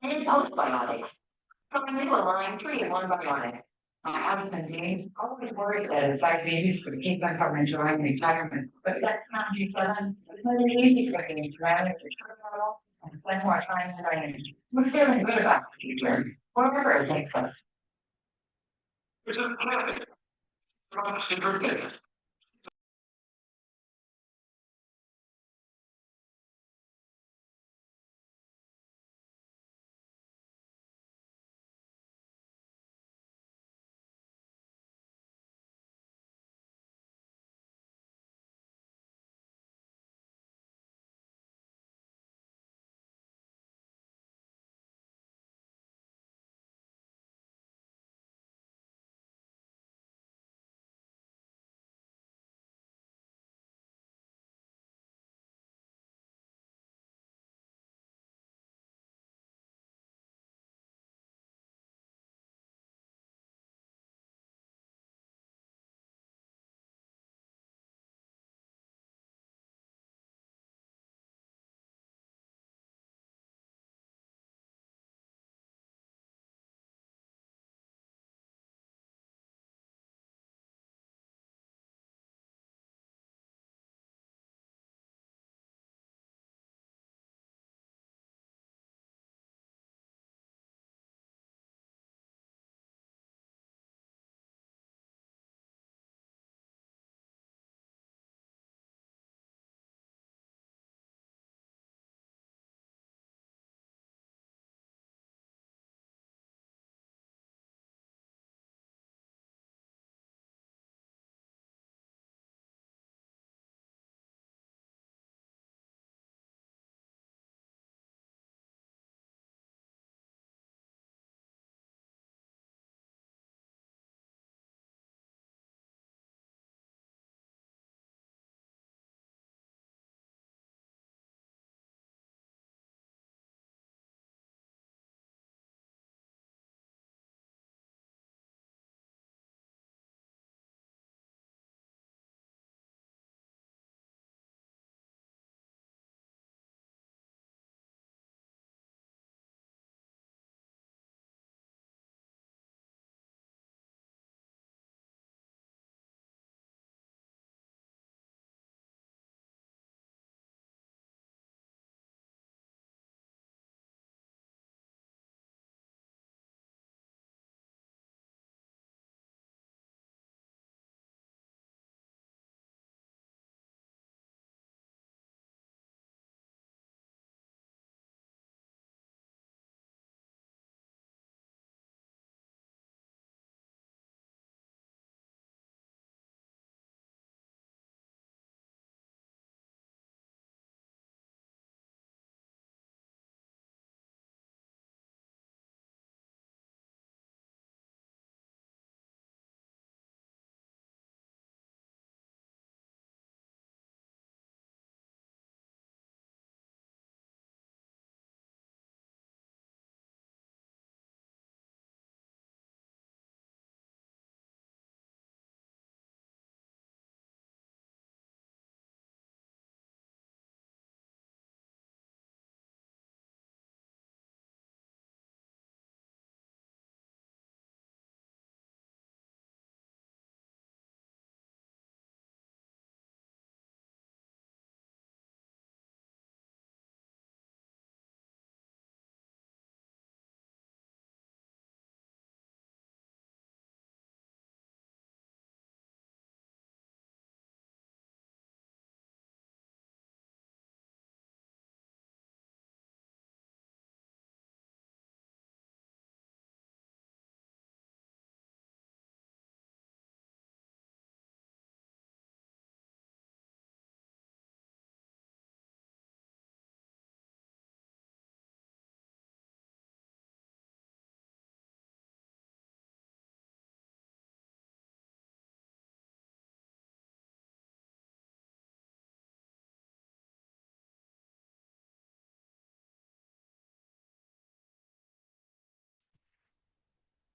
and postbiotics. So I do a line 3 and one biotic. I was thinking, I was worried that diabetes could keep them from enjoying retirement, but that's not the fun. It's really easy for me to manage the terminal and spend more time in training. We're feeling good about the future, wherever it takes us. Which is terrific. Not super good.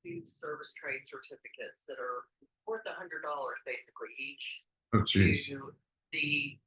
Food service trade certificates that are worth $100 basically each Oh, geez. to the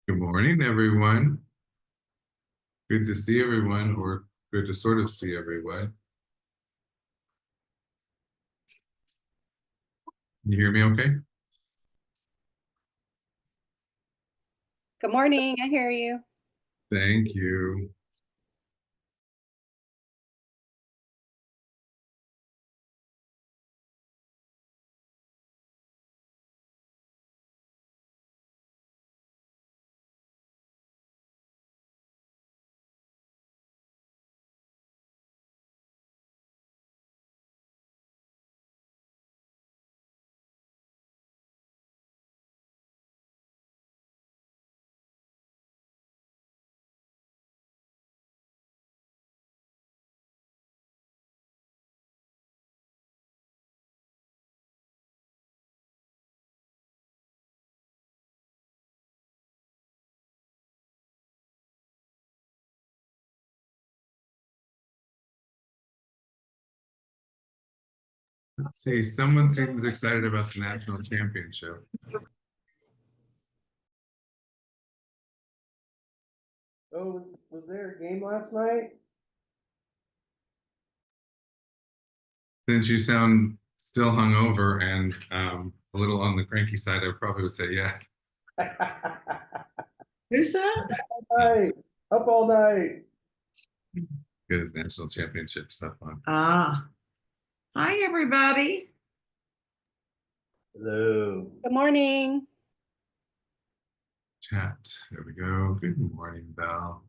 Good morning, everyone. Good to see everyone, or good to sort of see everyone. Can you hear me okay? Good morning, I hear you. Thank you. Let's see, someone seems excited about the national championship. Oh, was there a game last night? Since you sound still hungover and a little on the cranky side, I probably would say yeah. Who's that? Night, up all night. Good as national championship stuff on. Hi, everybody. Hello. Good morning. Chat. There we go. Good morning, Val.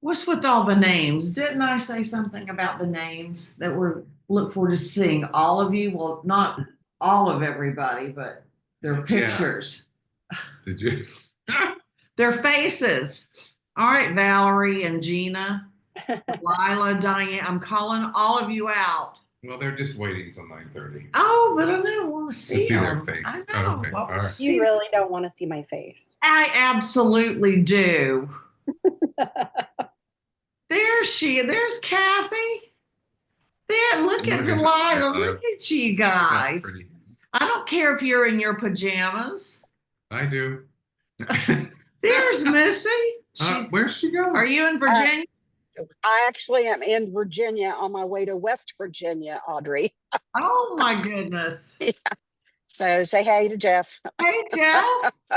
What's with all the names? Didn't I say something about the names that we're look forward to seeing all of you? Well, not all of everybody, but their pictures, Did you? their faces. All right, Valerie and Gina, Lila, Diane, I'm calling all of you out. Well, they're just waiting till 9:30. Oh, but I don't want to see, see their them. face. I Oh, know. okay. I wanna All right. see You really don't want to see my face. I absolutely do. There's Kathy. There, look at Delilah. Look at you guys. Pretty. I don't care if you're in your pajamas. I do. There's Missy. Where's she going? Are you in Virginia? I actually am in Virginia on my way to West Virginia, Audrey. Oh my goodness. So say hey to Jeff. Hey, Jeff.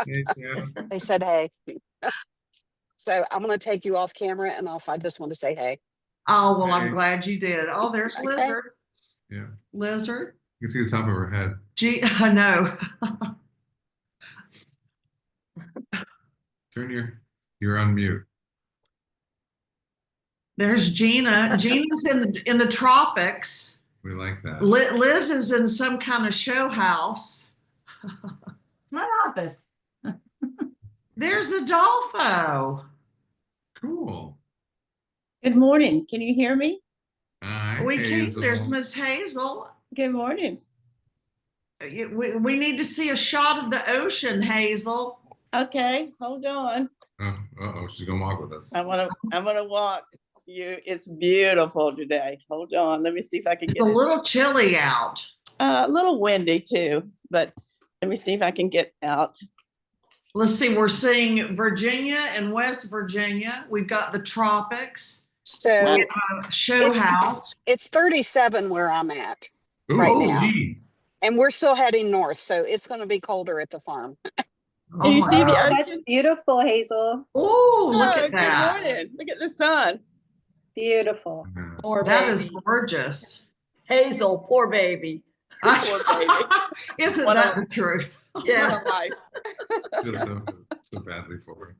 Hey, Jeff. They said hey. So I'm going to take you off camera and off. I just want to say hey. Oh, well, I'm Hey. glad you did. Oh, there's Okay. Lizard. Yeah. Lizard. You can see the top of her head. Gee, I know. You're on mute. There's Gina. Gina's in the tropics. We like that. Liz is in some kind of show house. My office. There's Adolfo. Cool. Good morning. Can you hear me? Hi, We can't. Hazel. There's Miss Hazel. Good morning. We need to see a shot of the ocean, Hazel. Okay, hold on. Oh, she's gonna walk with us. I'm gonna walk you. It's beautiful today. Hold on. Let me see if I can It's get a it. little chilly out. A little windy too, but let me see if I can get out. Let's see. We're seeing Virginia and West Virginia. We've got the tropics. So Show house. it's 37 where I'm at, Ooh, right ooh, now. gee. and we're still heading north. So it's going to be colder at the farm. Can you my see the God. That's ocean? beautiful, Hazel. Oh, look Oh, at that. Good morning. Look at the sun. Beautiful. Yeah. That is gorgeous. Hazel, poor baby. Poor baby. Isn't What that a- the truth? Yeah. What a life. Feel so badly for her.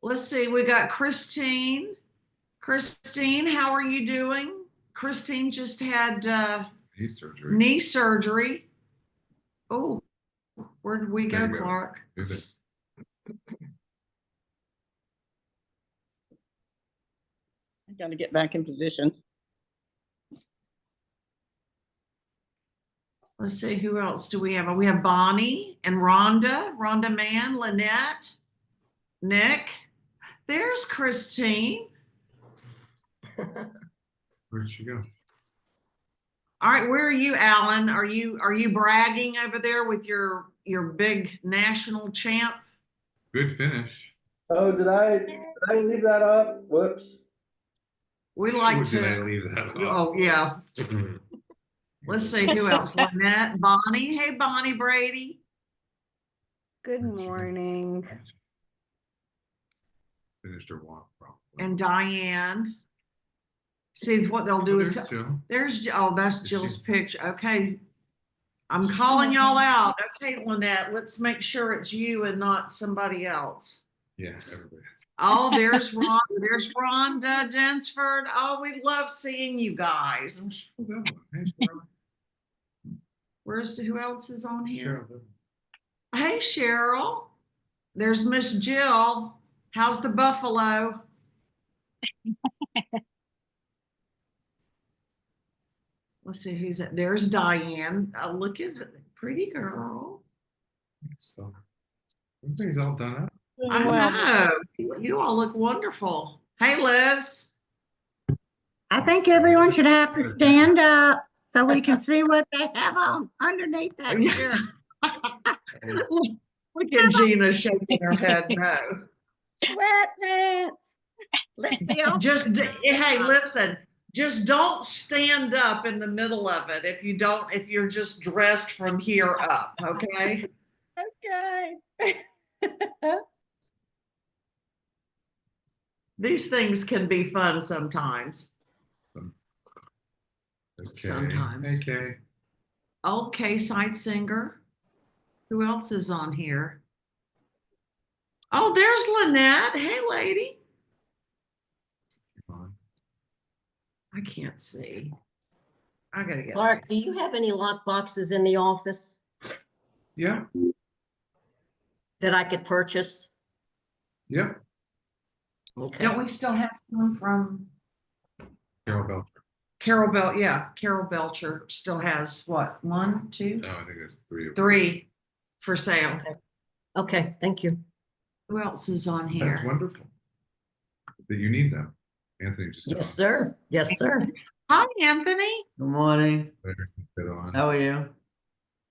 Let's see. We got Christine. Christine, how are you doing? Christine just had Knee surgery. knee surgery. Oh, where did we There go, you go. Clark? Is it? I gotta get back in position. Let's see, who else do we have? We have Bonnie and Rhonda Mann, Lynette, Nick. There's Christine. Where'd she go? All right, where are you, Alan? Are you bragging over there with your big national champ? Good finish. Oh, did I leave that up? Whoops. We like Or did I to. leave that off? Oh yeah. Let's see who else. Lynette, Bonnie. Hey, Bonnie Brady. Good morning. Finished her walk probably. And Diane. See what they'll do Oh, is there's Jill. that's Is Jill's she- picture. Okay. I'm calling y'all out. Okay, Lynette, let's make sure it's you and not somebody else. Yeah, everybody. Oh, there's Ron, there's Rhonda Densford. Oh, we love seeing you guys. Oh, Cheryl Devlin. Hey, Cheryl. Who else is on here? Cheryl Devlin. Hey, Cheryl. There's Miss Jill. How's the buffalo? Let's see who's that. There's Diane. Look at it. Pretty girl. So everybody's all done up. I know. You all look wonderful. Hey, Liz. I think everyone should have to stand up so we can see what they have on underneath that shirt. Look at Gina shaking her head no. Sweatpants. Let's see. Hey, listen, just don't stand up in the middle of it if you're just dressed from here up, okay? Okay. These things can be fun sometimes. There's Kay. Sometimes. Hey, Kay. Okay, side singer. Who else is on here? Oh, there's Lynette. Hey, lady. Come on. I can't see. I gotta get. Clark, this. do you have any lock boxes in the office Yeah. that I could purchase? Yep. Okay. Don't we still have some from Carol Belcher. Carol Bel? Yeah, Carol Belcher still has what? 1, 2, No, I think there's 3 of them. 3 for sale. Okay, thank you. Who else is on here? That's wonderful. That you need them. Anthony just. Yes, sir. Yes, sir. Hi, Anthony. Good morning. There, fit on. How are you?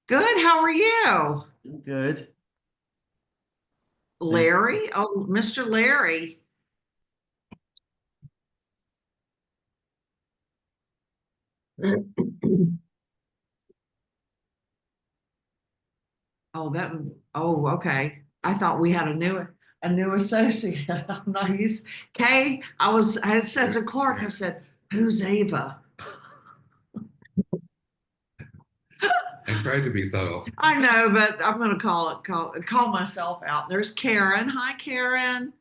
Good. How are you? Good. Larry? Oh, Mr. Larry. Oh, okay. I thought we had a new associate. I'm not used. Kay, I had said to Clark, I said, who's Ava? I tried to be subtle. I know, but I'm gonna call myself out. There's Karen. Hi, Karen.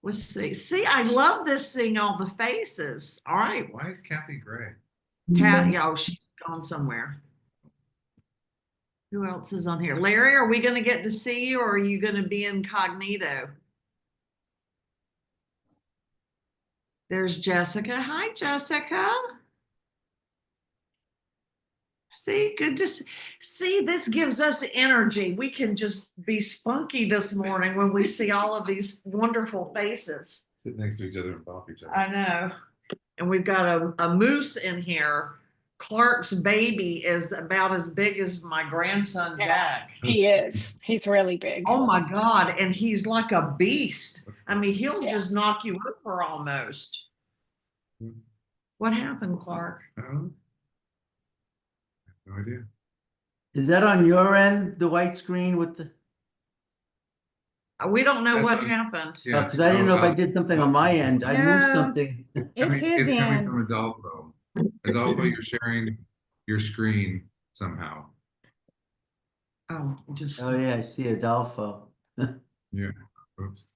Let's see. See, I love this seeing all the faces. All right. Why is Kathy Gray? Yeah, she's gone somewhere. Who else is on here? Larry, are we going to get to see you or are you going to be incognito? There's Jessica. Hi, Jessica. See, good to see. This gives us energy. We can just be spunky this morning when we see all of these wonderful faces. Sit next to each other and bop each other. I know. And we've got a moose in here. Clark's baby is about as big as my grandson, Jack. He is. He's really big. Oh my God. And he's like a beast. I mean, he'll Yeah. just knock you over almost. What happened, Clark? I don't know. No idea. Is that on your end, the white screen with the? We don't know That's what on- happened. Yeah. Because I didn't know if I did something on my end. I moved No. something. It's his It's coming end. from Adolfo. Adolfo, you're sharing your screen somehow. Oh, just. Oh yeah, I see Adolfo. Yeah. Oops.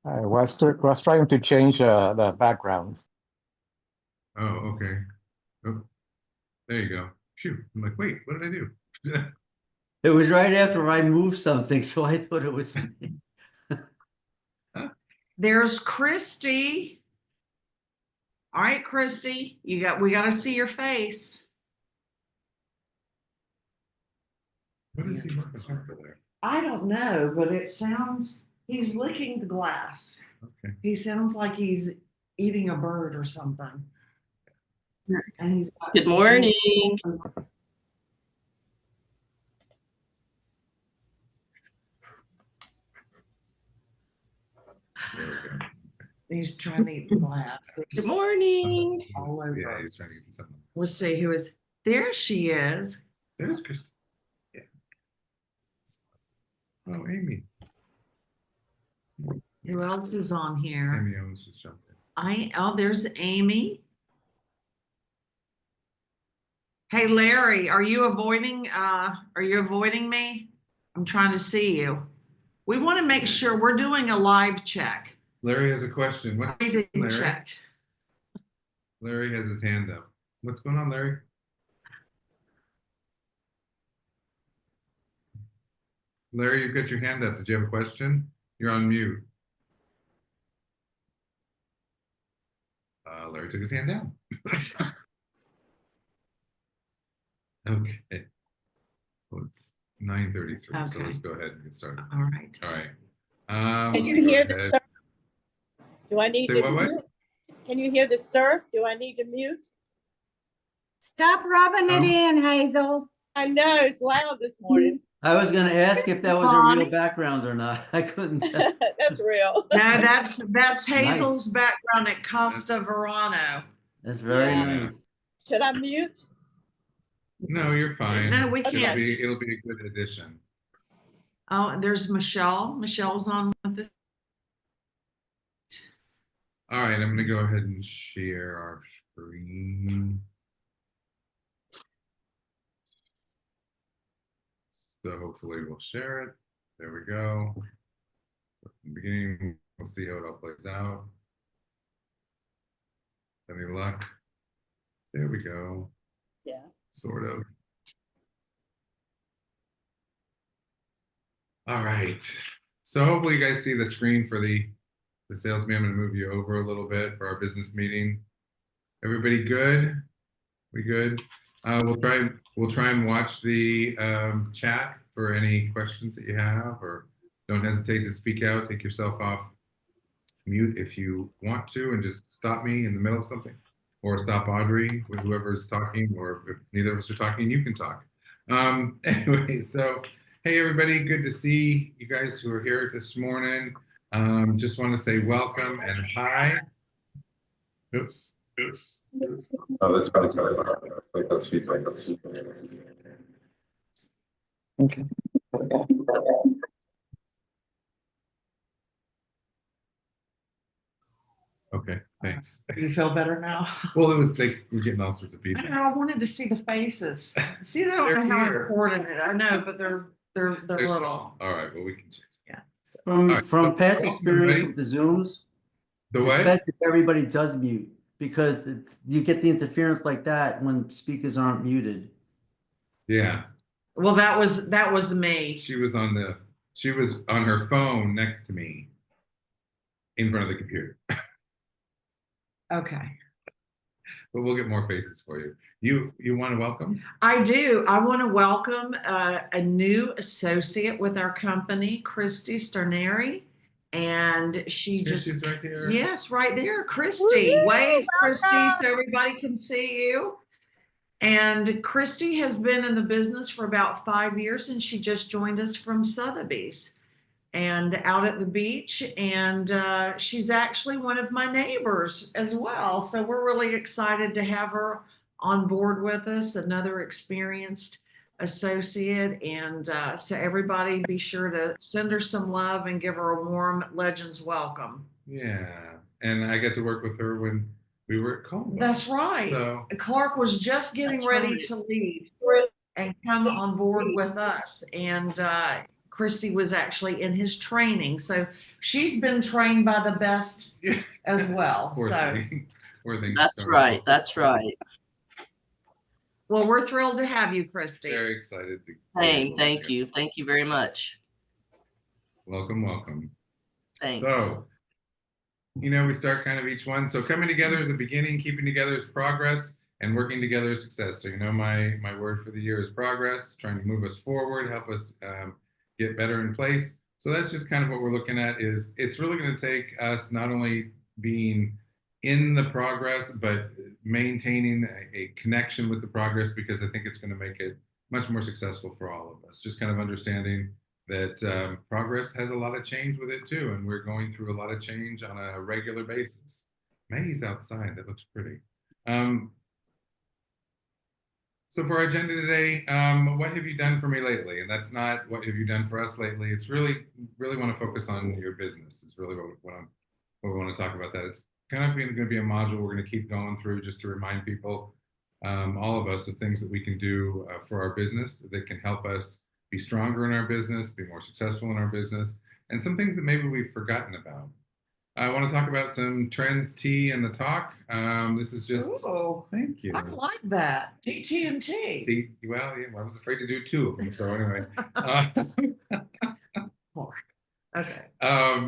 I was trying to change the background. Oh, okay. Oh, there you go. Phew. I'm like, wait, what did I do? It was right after I moved something, so I thought it was. There's Christy. All right, Christy, we got to see your face. What is he looking for there? I don't know, but it sounds he's licking the glass. Okay. He sounds like he's eating a bird or something. And he's got- Good morning. There we go. He's trying to eat the glass. Good There's morning. all over. Yeah, he's trying to get something. Let's see who is. There she is. There's Christy. Yeah. Oh, Amy. Who else is on here? Amy Owens just jumped in. Oh, there's Amy. Hey, Larry, are you avoiding me? I'm trying to see you. We want to make sure we're doing a live check. Larry has a question. What, We didn't Larry? check. Larry has his hand up. What's going on, Larry? Larry, you've got your hand up. Did you have a question? You're on mute. Larry took his hand down. Okay. Well, it's 9:33, so Okay. let's go ahead and get started. All right. All right. Can you go hear the ahead. surf? Do I need Say to what? mute? Can you hear the surf? Do I need to mute? Stop rubbing it Um, in, Hazel. I know, it's loud this morning. I was gonna ask if that was a Bonnie. real background or not. I couldn't tell. That's real. No, that's Hazel's Nice. background at Costa Verano. That's very Yeah. nice. Should I mute? No, you're fine. No, we It'll can't. It'll be a good addition. Oh, and there's Michelle. Michelle's on with this. All right, I'm gonna go ahead and share our screen. So hopefully we'll share it. There we go. In the beginning, we'll see how it all plays out. Any luck? There we go. Yeah. Sort of. All right. So hopefully you guys see the screen for the salesman. I'm gonna move you over a little bit for our business meeting. Everybody good? We good? We'll try and watch the chat for any questions that you have, or don't hesitate to speak out. Take yourself off mute if you want to, and just stop me in the middle of something, or stop Audrey, whoever's talking, or if neither of us are talking, you can talk. Anyway, so hey everybody, good to see you guys who are here this morning. Just want to say welcome and hi. Oops. Oh, that's fine. Like that's feedback. Okay. Okay, thanks. You feel better now? Well, it was like we're getting all sorts of I feedback. don't know, I wanted to see the faces. See, they don't They're know how here. important it. I know, but they're They're little. small. All right, well we can change. Yeah. So, From All right, from so past welcome, experience everybody. with the Zooms, The it's what? best if everybody does mute because you get the interference like that when speakers aren't muted. Yeah, well, that was me. she was on her phone next to me in front of the computer. Okay. But we'll get more faces for you. You want to welcome? I do. I want to welcome a new associate with our company, Christy Sterneri. And she Here just, she's right here. yes, right there, Christy. Woo-hoo, Wave, Christy, welcome. so everybody can see you. And Christy has been in the business for about 5 years, and she just joined us from Sotheby's and out at the beach. And she's actually one of my neighbors as well. So we're really excited to have her on board with us, another experienced associate. And so everybody be sure to send her some love and give her a warm Legends welcome. Yeah, and I got to work with her when we were at Caldwell. That's right. So Clark was just getting That's ready right. to leave and come on board with us. And Christy was actually in his training. So she's been trained by the best Yeah. as well. poor So, thing. Poor thing. That's right. That's right. well, we're thrilled to have you, Christy. Very excited to. Same. Thank you. Thank you very much. Welcome, welcome. Thanks. So, we start kind of each one. So coming together is a beginning, keeping together is progress, and working together is success. So my word for the year is progress, trying to move us forward, help us get better in place. So that's just kind of what we're looking at is it's really going to take us not only being in the progress, but maintaining a connection with the progress, because I think it's going to make it much more successful for all of us. Just kind of understanding that progress has a lot of change with it too. And we're going through a lot of change on a regular basis. Maggie's outside. That looks pretty. So for our agenda today, what have you done for me lately? And that's not what have you done for us lately. It's really want to focus on your business. It's really what we want to talk about that. It's kind of going to be a module we're going to keep going through just to remind people, all of us, of things that we can do for our business that can help us be stronger in our business, be more successful in our business, and some things that maybe we've forgotten about. I want to talk about some trends, tea, and the talk. This is just. Ooh, thank you. I like that. TTNT. Tea, well, yeah, I was afraid to do two of them. So anyway. Okay.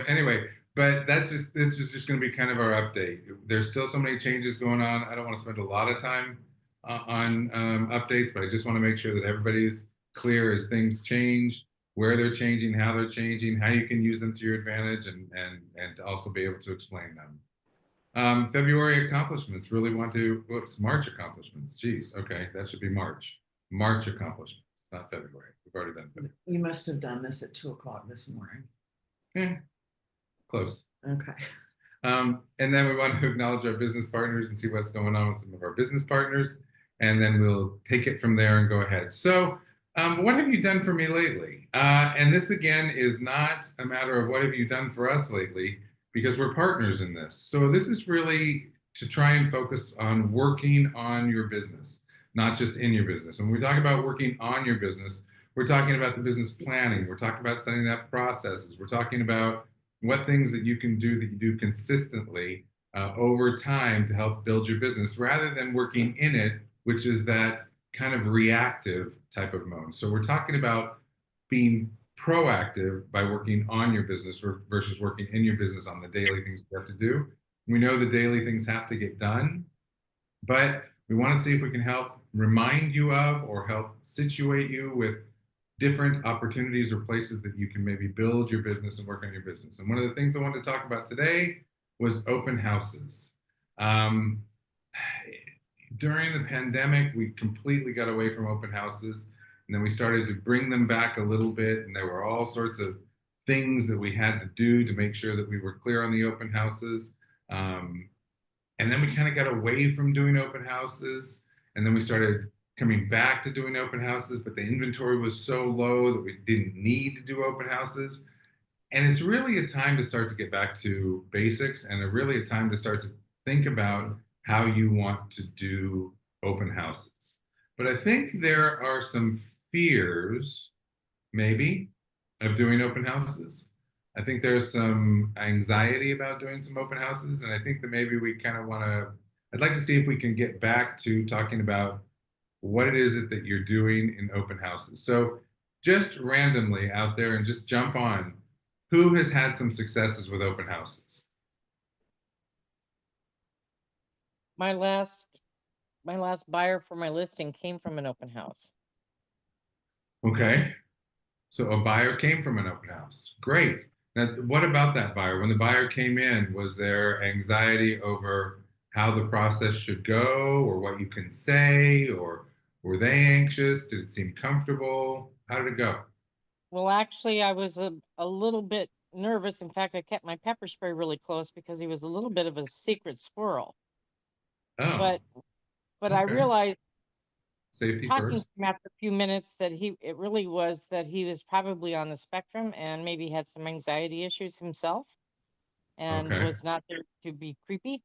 Anyway, but this is just going to be kind of our update. There's still so many changes going on. I don't want to spend a lot of time on updates, but I just want to make sure that everybody's clear as things change, where they're changing, how you can use them to your advantage, and to also be able to explain them. February accomplishments, March accomplishments. Geez, okay, that should be March. March accomplishments, not February. We've already done February. You must have done this at 2:00 this morning. Close. Okay. And then we want to acknowledge our business partners and see what's going on with some of our business partners. And then we'll take it from there and go ahead. So what have you done for me lately? And this, again, is not a matter of what have you done for us lately, because we're partners in this. So this is really to try and focus on working on your business, not just in your business. When we talk about working on your business, we're talking about the business planning. We're talking about setting up processes. We're talking about what things that you can do that you do consistently over time to help build your business, rather than working in it, which is that kind of reactive type of mode. So we're talking about being proactive by working on your business versus working in your business on the daily things you have to do. We know the daily things have to get done, but we want to see if we can help remind you of or help situate you with different opportunities or places that you can maybe build your business and work on your business. And one of the things I wanted to talk about today was open houses. During the pandemic, we completely got away from open houses, and then we started to bring them back a little bit, and there were all sorts of things that we had to do to make sure that we were clear on the open houses. And then we kind of got away from doing open houses, and then we started coming back to doing open houses, but the inventory was so low that we didn't need to do open houses. And it's really a time to start to get back to basics, and really a time to start to think about how you want to do open houses. But I think there are some fears, maybe, of doing open houses. I think there's some anxiety about doing some open houses, and I think that maybe we kind of want to, I'd like to see if we can get back to talking about what it is that you're doing in open houses. So just randomly out there, and just jump on, who has had some successes with open houses? My last buyer for my listing came from an open house. Okay. So a buyer came from an open house. Great. Now, what about that buyer? When the buyer came in, was there anxiety over how the process should go, or what you can say, or were they anxious? Did it seem comfortable? How did it go? Well, actually, I was a little bit nervous. In fact, I kept my pepper spray really close because he was a little bit of a secret squirrel. Oh. But I realized, safety talking first. to him after a few minutes, that it really was that he was probably on the spectrum and maybe had some anxiety issues himself, and Okay. was not there to be creepy.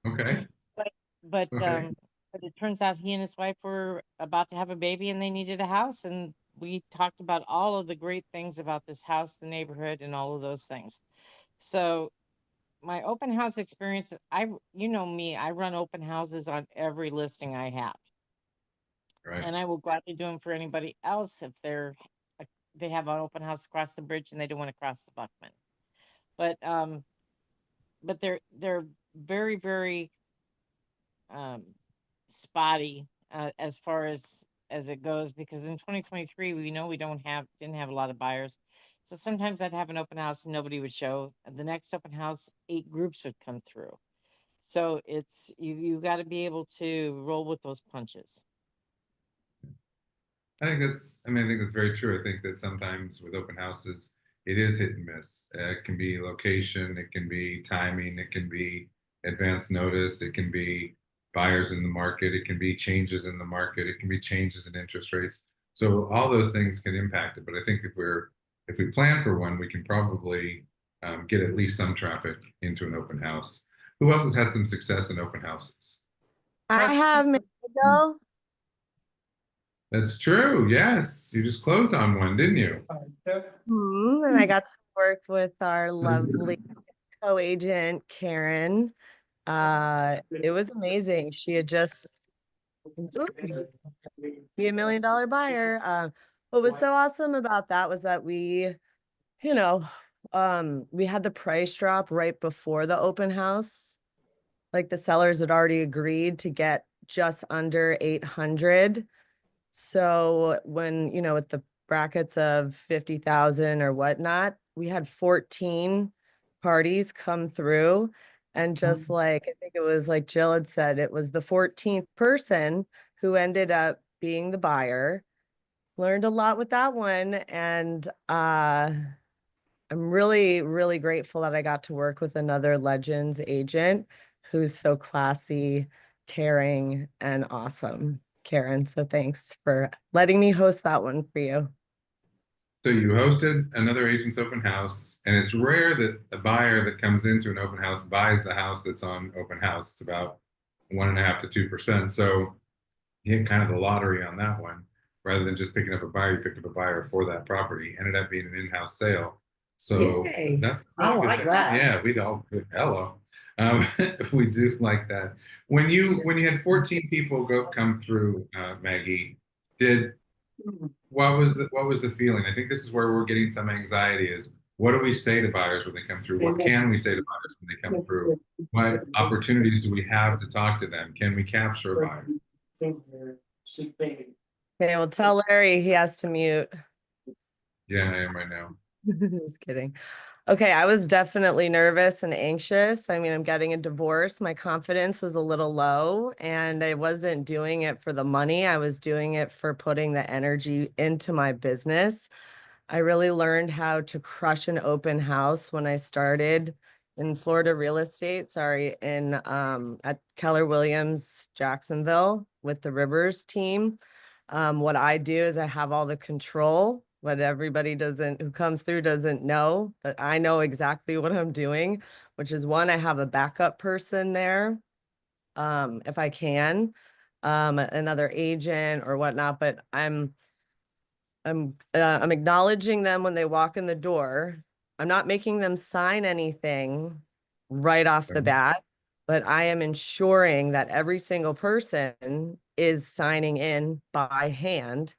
Okay. But Okay. but it turns out he and his wife were about to have a baby, and they needed a house, and we talked about all of the great things about this house, the neighborhood, and all of those things. So my open house experience, you know me, I run open houses on every listing I have. Right. And I will gladly do them for anybody else if they have an open house across the bridge and they don't want to cross the Buckman. But they're very, very spotty as far as it goes, because in 2023 we know we didn't have a lot of buyers, So sometimes I'd have an open house and nobody would show. And the next open house, 8 groups would come through. So it's you got to be able to roll with those punches. I think that's very true. I think that sometimes with open houses, it is hit and miss. It can be location, it can be timing, it can be advance notice, it can be buyers in the market, it can be changes in the market, it can be changes in interest rates. So all those things can impact it. But I think if we plan for one, we can probably get at least some traffic into an open house. Who else has had some success in open houses? I have Miguel. That's true. Yes, you just closed on one, didn't you? And I got to work with our lovely co-agent Karen. It was amazing. She had just be $1 million buyer. What was so awesome about that was that we had the price drop right before the open house. Like the sellers had already agreed to get just under 800. So when, with the brackets of 50,000 or whatnot, we had 14 parties come through. And just like, I think it was like Jill had said, it was the 14th person who ended up being the buyer. Learned a lot with that one. And I'm really, really grateful that I got to work with another Legends agent who's so classy, caring, and awesome. Karen, so thanks for letting me host that one for you. So you hosted another agent's open house, and it's rare that a buyer that comes into an open house buys the house that's on open house. It's about 1.5% to 2%. So you hit kind of the lottery on that one. Rather than just picking up a buyer, you picked up a buyer for that property. Ended up being an in-house sale. So Yay. that's I like that. Yeah, we'd all hello. We do like that. When you had 14 people come through, Maggie, what was the feeling? I think this is where we're getting some anxiety is what do we say to buyers when they come through? What can we say to buyers when they come through? What opportunities do we have to talk to them? Can we capture a buyer? Okay, well, tell Larry he has to mute. Yeah, I am right now. Just kidding. Okay, I was definitely nervous and anxious. I mean, I'm getting a divorce. My confidence was a little low, and I wasn't doing it for the money. I was doing it for putting the energy into my business. I really learned how to crush an open house when I started in Florida real estate, at Keller Williams, Jacksonville with the Rivers team. What I do is I have all the control. What everybody who comes through doesn't know, but I know exactly what I'm doing, which is one, I have a backup person there, if I can, another agent or whatnot, but I'm acknowledging them when they walk in the door. I'm not making them sign anything right off the bat, but I am ensuring that every single person is signing in by hand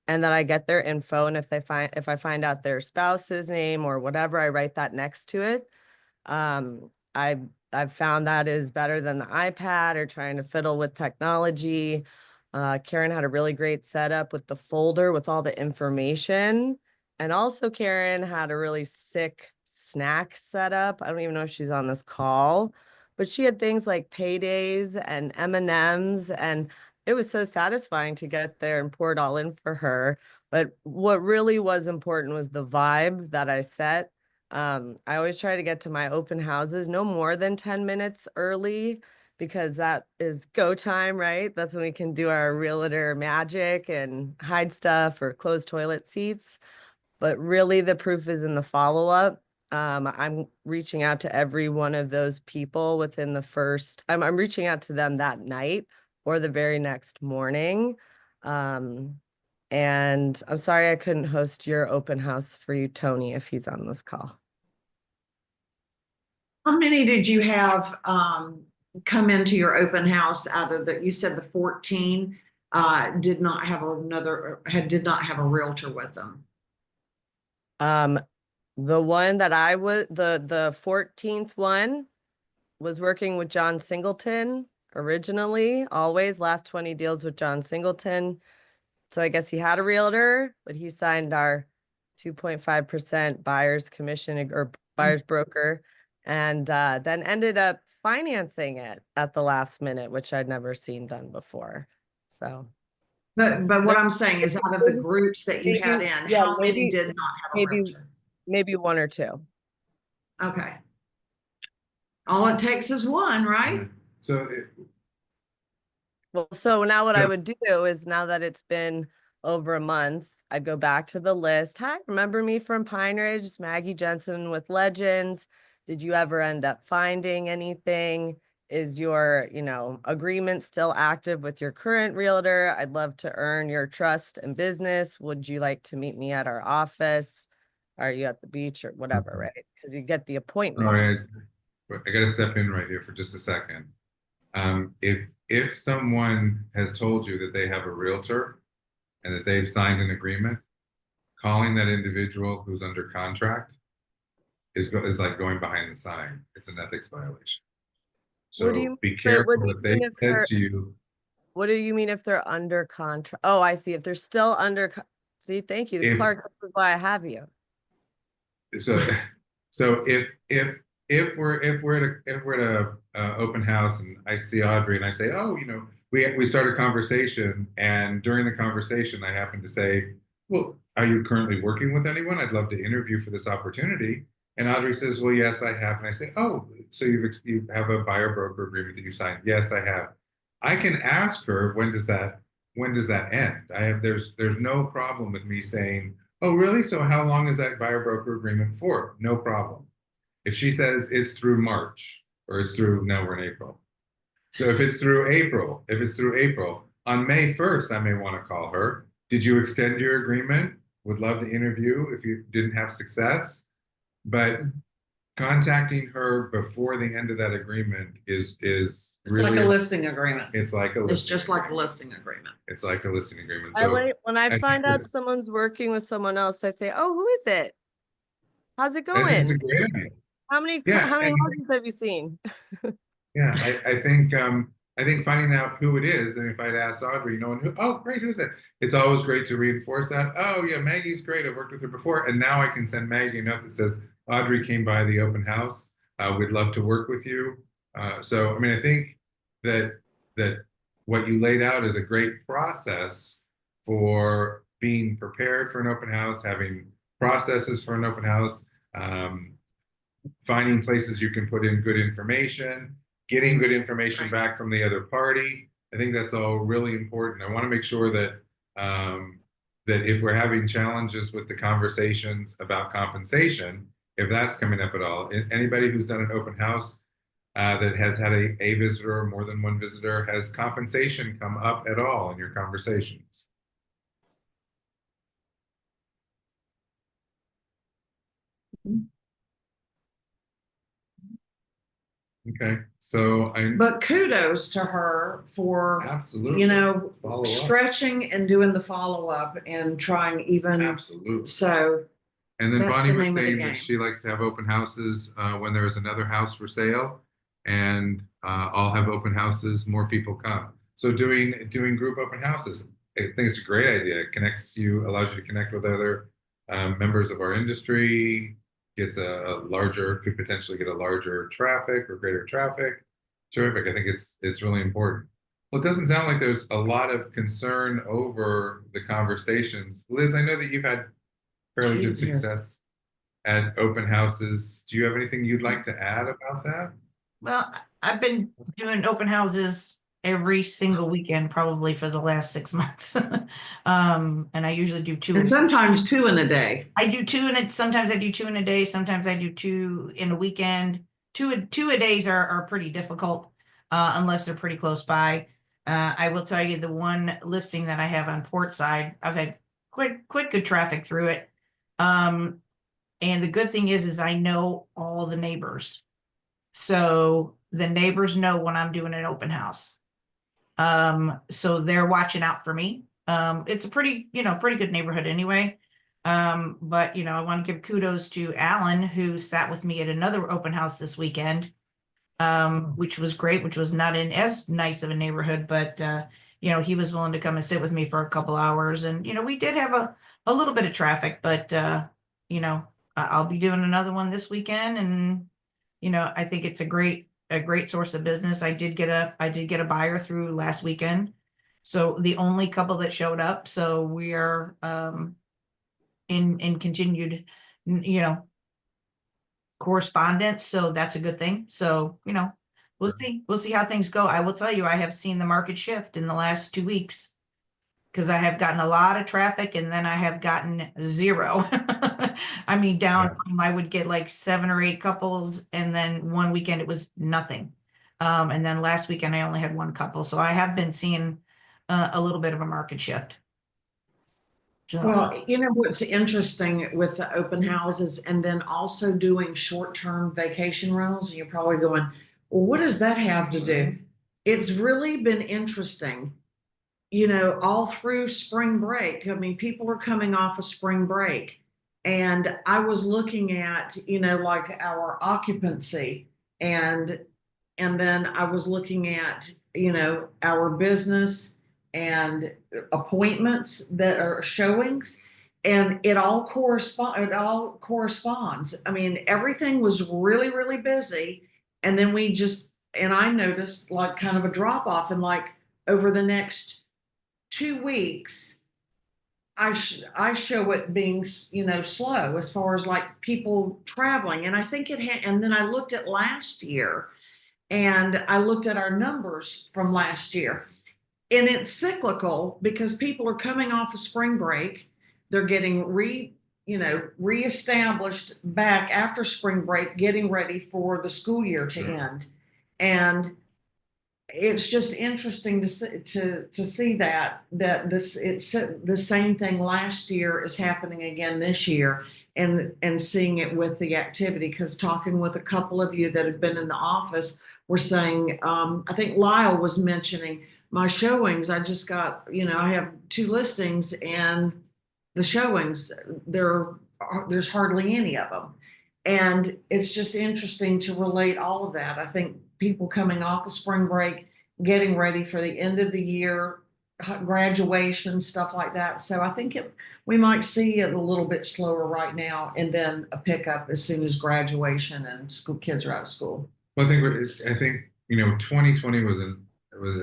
and that I get their info. And if I find out their spouse's name or whatever, I write that next to it. I've found that is better than the iPad or trying to fiddle with technology. Karen had a really great setup with the folder with all the information. And also Karen had a really sick snack setup. I don't even know if she's on this call, but she had things like paydays and M&Ms, and it was so satisfying to get there and pour it all in for her. But what really was important was the vibe that I set. I always try to get to my open houses no more than 10 minutes early, because that is go time, right? That's when we can do our realtor magic and hide stuff or close toilet seats. But really the proof is in the follow-up. I'm reaching out to every one of those people within I'm reaching out to them that night or the very next morning. And I'm sorry I couldn't host your open house for you, Tony, if he's on this call. How many did you have come into your open house out of you said the 14 did not have a realtor with them? The one that the 14th one was working with John Singleton originally, always last 20 deals with John Singleton. So I guess he had a realtor, but he signed our 2.5% buyer's commission or buyer's broker, and then ended up financing it at the last minute, which I'd never seen done before. So, But what I'm saying is out of the groups that you had maybe- in, yeah, how many maybe- did not have a maybe realtor? maybe one or two. Okay. All it takes is one, right? So Well, so now what I Yeah. would do is, now that it's been over a month, I'd go back to the list. Hi, remember me from Pine Ridge? It's Maggie Jensen with Legends. Did you ever end up finding anything? Is your, agreement still active with your current realtor? I'd love to earn your trust and business. Would you like to meet me at our office? Are you at the beach or whatever, right? Because you get the appointment. All right, I gotta step in right here for just a second. If someone has told you that they have a realtor and that they've signed an agreement, calling that individual who's under contract is like going behind the sign. It's an ethics violation. What do So you- be wait, careful what do if you they mean if said they're- to you, What do you mean if they're under contract? Oh, I see. If they're still under, see, thank you, If- Clark. This is why I have you. so if we're at a open house and I see Audrey and I say, oh, we start a conversation, and during the conversation I happen to say, well, are you currently working with anyone? I'd love to interview for this opportunity. And Audrey says, well, yes, I have. And I say, oh, so you have a buyer broker agreement that you signed? Yes, I have. I can ask her, when does that end? There's no problem with me saying, oh, really? So how long is that buyer broker agreement for? No problem. If she says it's through March, or it's through, now we're in April. So if it's through April, on May 1st, I may want to call her. Did you extend your agreement? Would love to interview if you didn't have success. But contacting her before the end of that agreement is It's really like a listing agreement. It's like a It's listing just like a agreement. listing agreement. It's like a listing agreement. I So wait, when I I find think out it's- someone's working with someone else, I say, oh, who is it? How's it I think it's a going? great idea. How many Yeah, houses and- have you seen? Yeah, I think finding out who it is, and if I'd asked Audrey, oh, great, who's it? It's always great to reinforce that. Oh, yeah, Maggie's great. I've worked with her before. And now I can send Maggie a note that says, Audrey came by the open house. We'd love to work with you. So, I mean, I think that what you laid out is a great process for being prepared for an open house, having processes for an open house, finding places you can put in good information, getting good information back from the other party. I think that's all really important. I want to make sure that that if we're having challenges with the conversations about compensation, if that's coming up at all, anybody who's done an open house that has had a visitor or more than one visitor, has compensation come up at all in your conversations? Okay, so But kudos to her for, absolutely follow up. stretching and doing the follow-up and trying even, Absolutely. so. And then That's Bonnie the was name of the saying game. that she likes to have open houses when there is another house for sale, and I'll have open houses, more people come. So doing group open houses, I think it's a great idea. It allows you to connect with other members of our industry, could potentially get a larger traffic or greater traffic. Terrific. I think it's really important. Well, it doesn't sound like there's a lot of concern over the conversations. Liz, I know that you've had fairly good She's here. success at open houses. Do you have anything you'd like to add about that? Well, I've been doing open houses every single weekend probably for the last 6 months. And I usually do 2. And sometimes 2 in a day. I do 2 in it. Sometimes I do 2 in a day. Sometimes I do 2 in a weekend. Two a days are pretty difficult unless they're pretty close by. I will tell you the one listing that I have on Portside, I've had quite good traffic through it. And the good thing is I know all the neighbors. So the neighbors know when I'm doing an open house. So they're watching out for me. It's a pretty good neighborhood anyway. But I want to give kudos to Alan, who sat with me at another open house this weekend, which was great, which was not in as nice of a neighborhood, but he was willing to come and sit with me for a couple hours. And, we did have a little bit of traffic, but, you know, I'll be doing another one this weekend, and, you know, I think it's a great source of business. I did get a buyer through last weekend. So the only couple that showed up, so we are, in continued, you know, correspondence. So that's a good thing. So, you know, we'll see how things go. I will tell you, I have seen the market shift in the last 2 weeks, because I have gotten a lot of traffic and then I have gotten zero. I mean, down from, I would get like 7 or 8 couples, and then one weekend it was nothing. And then last weekend I only had 1 couple. So I have been seeing a little bit of a market shift. So, Well, you know what's interesting with the open houses and then also doing short-term vacation rentals, and you're probably going, well, what does that have to do? It's really been interesting, you know, all through spring break. I mean, people are coming off of spring break, and I was looking at, you know, like our occupancy, and then I was looking at, you know, our business and appointments that are showings, and it all corresponds. I mean, everything was really, really busy. And then I noticed like kind of a drop off, and like over the next 2 weeks, I show it being, you know, slow as far as like people traveling. And I think and then I looked at last year, and I looked at our numbers from last year. And it's cyclical because people are coming off of spring break. They're getting reestablished back after spring break, getting ready for the school year to end. And it's just interesting to see that it's the same thing last year is happening again this year, and seeing it with the activity. Because talking with a couple of you that have been in the office, we're saying, I think Lyle was mentioning, my showings, I just got, you know, I have 2 listings, and the showings, there's hardly any of them. And it's just interesting to relate all of that. I think people coming off of spring break, getting ready for the end of the year, graduation, stuff like that. So I think we might see it a little bit slower right now, and then a pickup as soon as graduation and kids are out of school. Well, I think, you know, 2020 was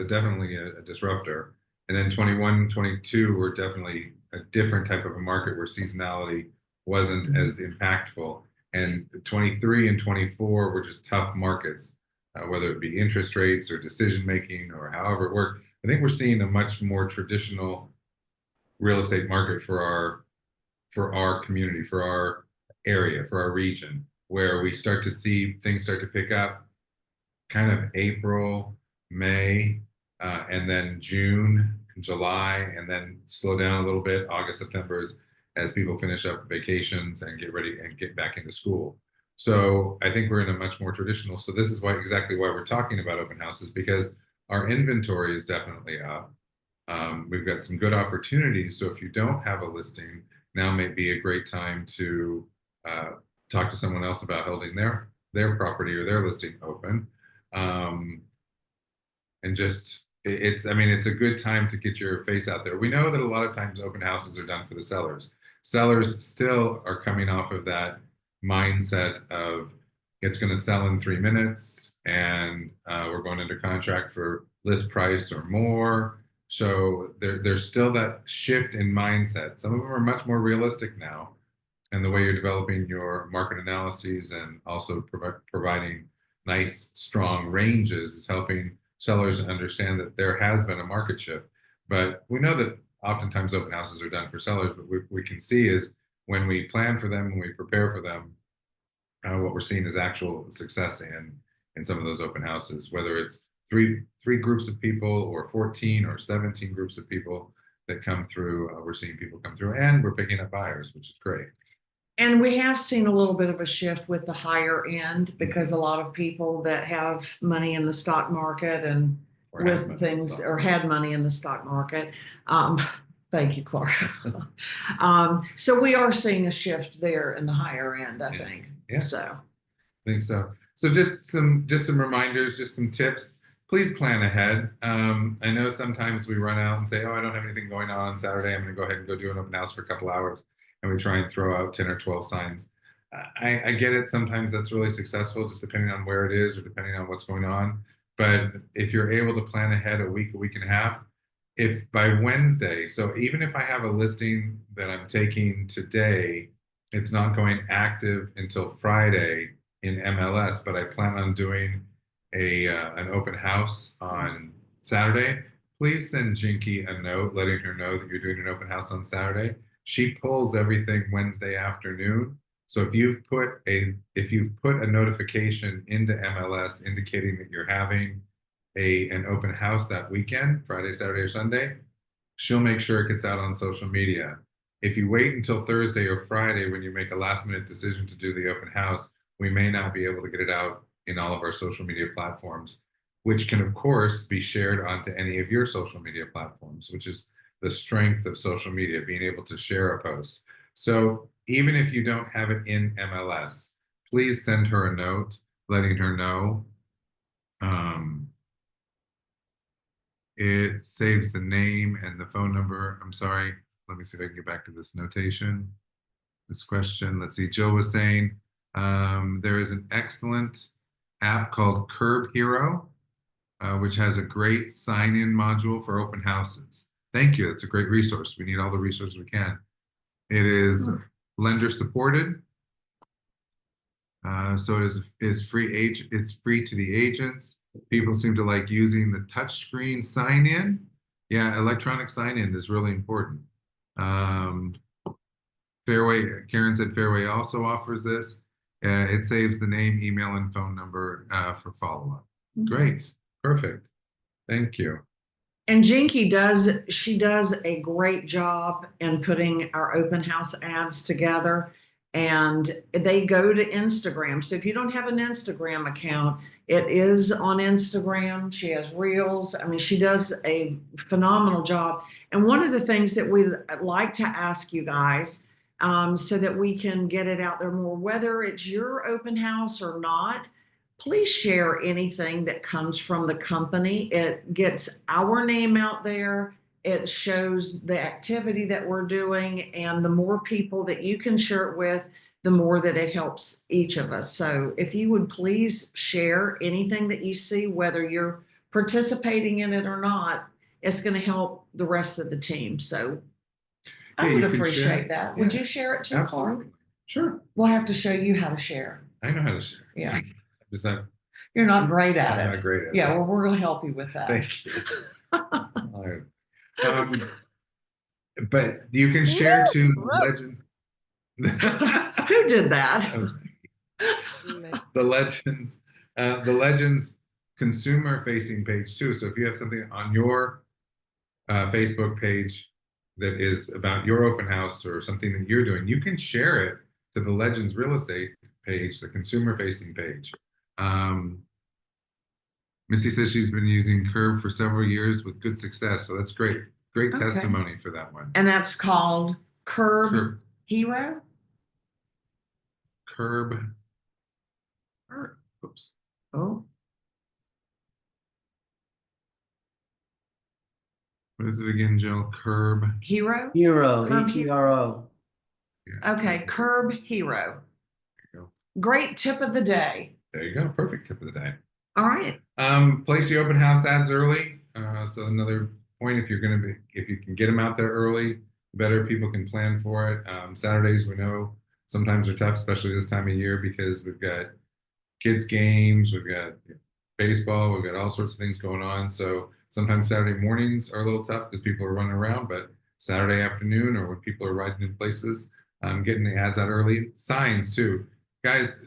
definitely a disruptor. And then 21, 22 were definitely a different type of a market where seasonality wasn't as impactful. And 23 and 24 were just tough markets, whether it be interest rates or decision-making or however it worked. I think we're seeing a much more traditional real estate market for our community, for our area, for our region, where we start to see things start to pick up kind of April, May, and then June, July, and then slow down a little bit, August, September, as people finish up vacations and get ready and get back into school. So I think we're in a much more traditional. So this is exactly why we're talking about open houses, because our inventory is definitely up. We've got some good opportunities. So if you don't have a listing, now may be a great time to talk to someone else about holding their property or their listing open. And just, it's a good time to get your face out there. We know that a lot of times open houses are done for the sellers. Sellers still are coming off of that mindset of it's going to sell in 3 minutes, and we're going under contract for list price or more. So there's still that shift in mindset. Some of them are much more realistic now, and the way you're developing your market analyses and also providing nice, strong ranges is helping sellers understand that there has been a market shift. But we know that oftentimes open houses are done for sellers, but we can see is when we plan for them, when we prepare for them, what we're seeing is actual success in some of those open houses, whether it's three groups of people or 14 or 17 groups of people that come through. We're seeing people come through, and we're picking up buyers, which is great. And we have seen a little bit of a shift with the higher end, because a lot of people that have money in the stock market and with things, or had money in the stock market. Thank you, Clark. So we are seeing a shift there in the higher end, I think. Yeah. So I think so. So just some reminders, just some tips. please plan ahead. I know sometimes we run out and say, oh, I don't have anything going on Saturday. I'm going to go ahead and go do an open house for a couple hours. And we try and throw out 10 or 12 signs. I get it. Sometimes that's really successful, just depending on where it is or depending on what's going on. But if you're able to plan ahead a week and a half, if by Wednesday, so even if I have a listing that I'm taking today, it's not going active until Friday in MLS, but I plan on doing an open house on Saturday, please send Jinky a note letting her know that you're doing an open house on Saturday. She pulls everything Wednesday afternoon. So if you've put a notification into MLS indicating that you're having an open house that weekend, Friday, Saturday, or Sunday, she'll make sure it gets out on social media. If you wait until Thursday or Friday when you make a last minute decision to do the open house, we may not be able to get it out in all of our social media platforms, which can of course be shared onto any of your social media platforms, which is the strength of social media, being able to share a post. So even if you don't have it in MLS, please send her a note letting her know. It saves the name and the phone number. I'm sorry. Let me see if I can get back to this notation. This question. Let's see. Jill was saying there is an excellent app called Curb Hero, which has a great sign-in module for open houses. Thank you. It's a great resource. We need all the resources we can. It is lender supported. So it is free. It's free to the agents. People seem to like using the touchscreen sign-in. Yeah, electronic sign-in is really important. Fairway, Karen said Fairway also offers this. It saves the name, email, and phone number for follow-up. Great, perfect. Thank you. And Jinky does a great job in putting our open house ads together, and they go to Instagram. So if you don't have an Instagram account, it is on Instagram. She has reels. I mean, she does a phenomenal job. And one of the things that we like to ask you guys, so that we can get it out there more, whether it's your open house or not, please share anything that comes from the company. It gets our name out there. It shows the activity that we're doing, and the more people that you can share it with, the more that it helps each of us. So if you would please share anything that you see, whether you're participating in it or not, it's going to help the rest of the team. So I would appreciate that. Would you share it too, Absolutely. Clark? Sure. We'll have to show you how to share. I know how to share. Yeah. Just not. You're not great at it. I'm not great at it. Yeah, well, we're going to help you with that. Thank you. All right. But you can share to Legends. Who did that? The Legends consumer facing page too. So if you have something on your Facebook page that is about your open house or something that you're doing, you can share it to the Legends real estate page, the consumer facing page. Missy says she's been using Curb for several years with good success. So that's great. Great Okay. testimony for that one. And that's called Curb Hero? Curb. Oops. Oh. What is it again, Jill? Curb. Hero? Hero, Curb Hero. Okay, Curb Hero. Great tip of the day. There you go. Perfect tip of the day. All right. Place your open house ads early. So another point, if you can get them out there early, the better people can plan for it. Saturdays, we know sometimes are tough, especially this time of year, because we've got kids games, we've got baseball, we've got all sorts of things going on. So sometimes Saturday mornings are a little tough because people are running around, but Saturday afternoon or when people are riding in places, getting the ads out early. Signs too. Guys,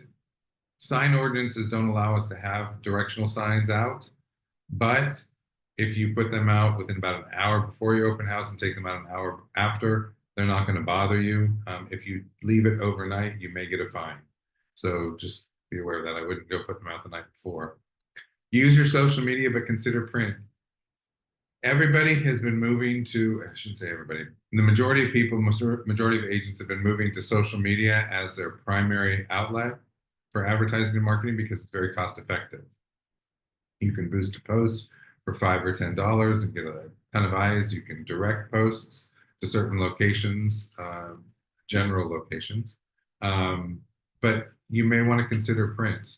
sign ordinances don't allow us to have directional signs out, but if you put them out within about an hour before your open house and take them out an hour after, they're not going to bother you. If you leave it overnight, you may get a fine. So just be aware of that. I wouldn't go put them out the night before. Use your social media, but consider print. Everybody has been moving to, I shouldn't say everybody, the majority of people, majority of agents have been moving to social media as their primary outlet for advertising and marketing because it's very cost effective. You can boost a post for $5 or $10 and get a ton of eyes. You can direct posts to certain locations, general locations. But you may want to consider print.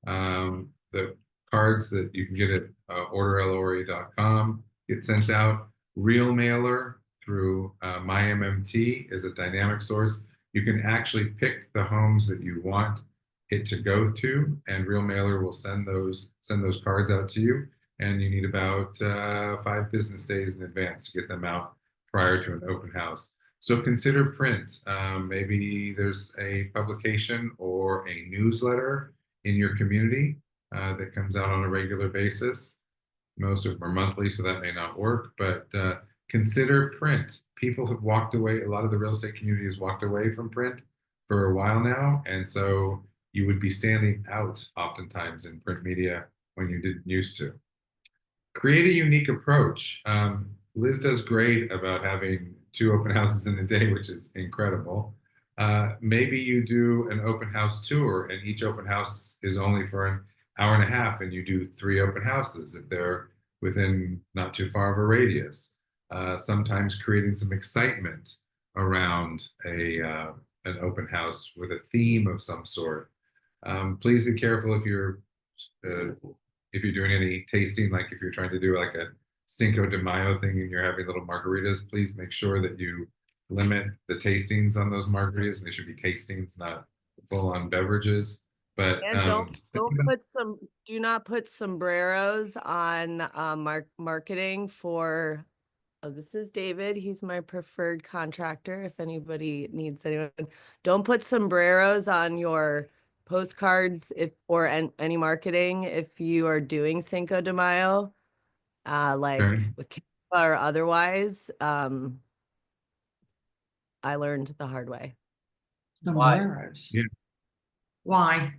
The cards that you can get at orderlora.com get sent out. Real Mailer through MyMMT is a dynamic source. You can actually pick the homes that you want it to go to, and Real Mailer will send those cards out to you. And you need about 5 business days in advance to get them out prior to an open house. So consider print. Maybe there's a publication or a newsletter in your community that comes out on a regular basis. Most of them are monthly, so that may not work, but consider print. People have walked away, a lot of the real estate community has walked away from print for a while now, and so you would be standing out oftentimes in print media when you didn't used to. Create a unique approach. Liz does great about having 2 open houses in a day, which is incredible. Maybe you do an open house tour, and each open house is only for an hour and a half, and you do 3 open houses if they're within not too far of a radius. Sometimes creating some excitement around an open house with a theme of some sort. Please be careful if you're doing any tasting, like if you're trying to do like a Cinco de Mayo thing and you're having little margaritas, please make sure that you limit the tastings on those margaritas. They should be tastings, not full-on beverages. But And do not put sombreros on marketing for. Oh, this is David. He's my preferred contractor. If anybody needs anyone, don't put sombreros on your postcards or any marketing if you are doing Cinco de Mayo, like with Canva or otherwise. I learned the hard way. Sombreros. Yeah. Why?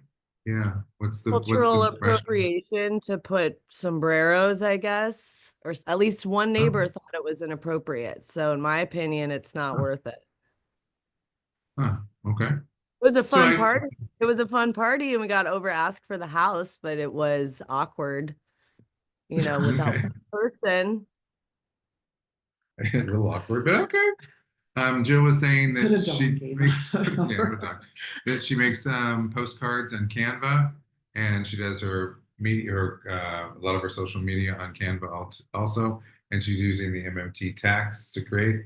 Yeah. What's the Cultural expression? appropriation to put sombreros, I guess, or at least one neighbor thought it was inappropriate. So in my opinion, it's not worth it. Huh. Okay. It was a fun I- party. It was a fun party, and we got over asked for the house, but it was awkward, without Okay. one person. A little awkward, but okay. Jill was saying Put a that she donkey. makes that she makes postcards on Canva, and she does her media or a lot of her social media on Canva also, and she's using the MMT tax to create.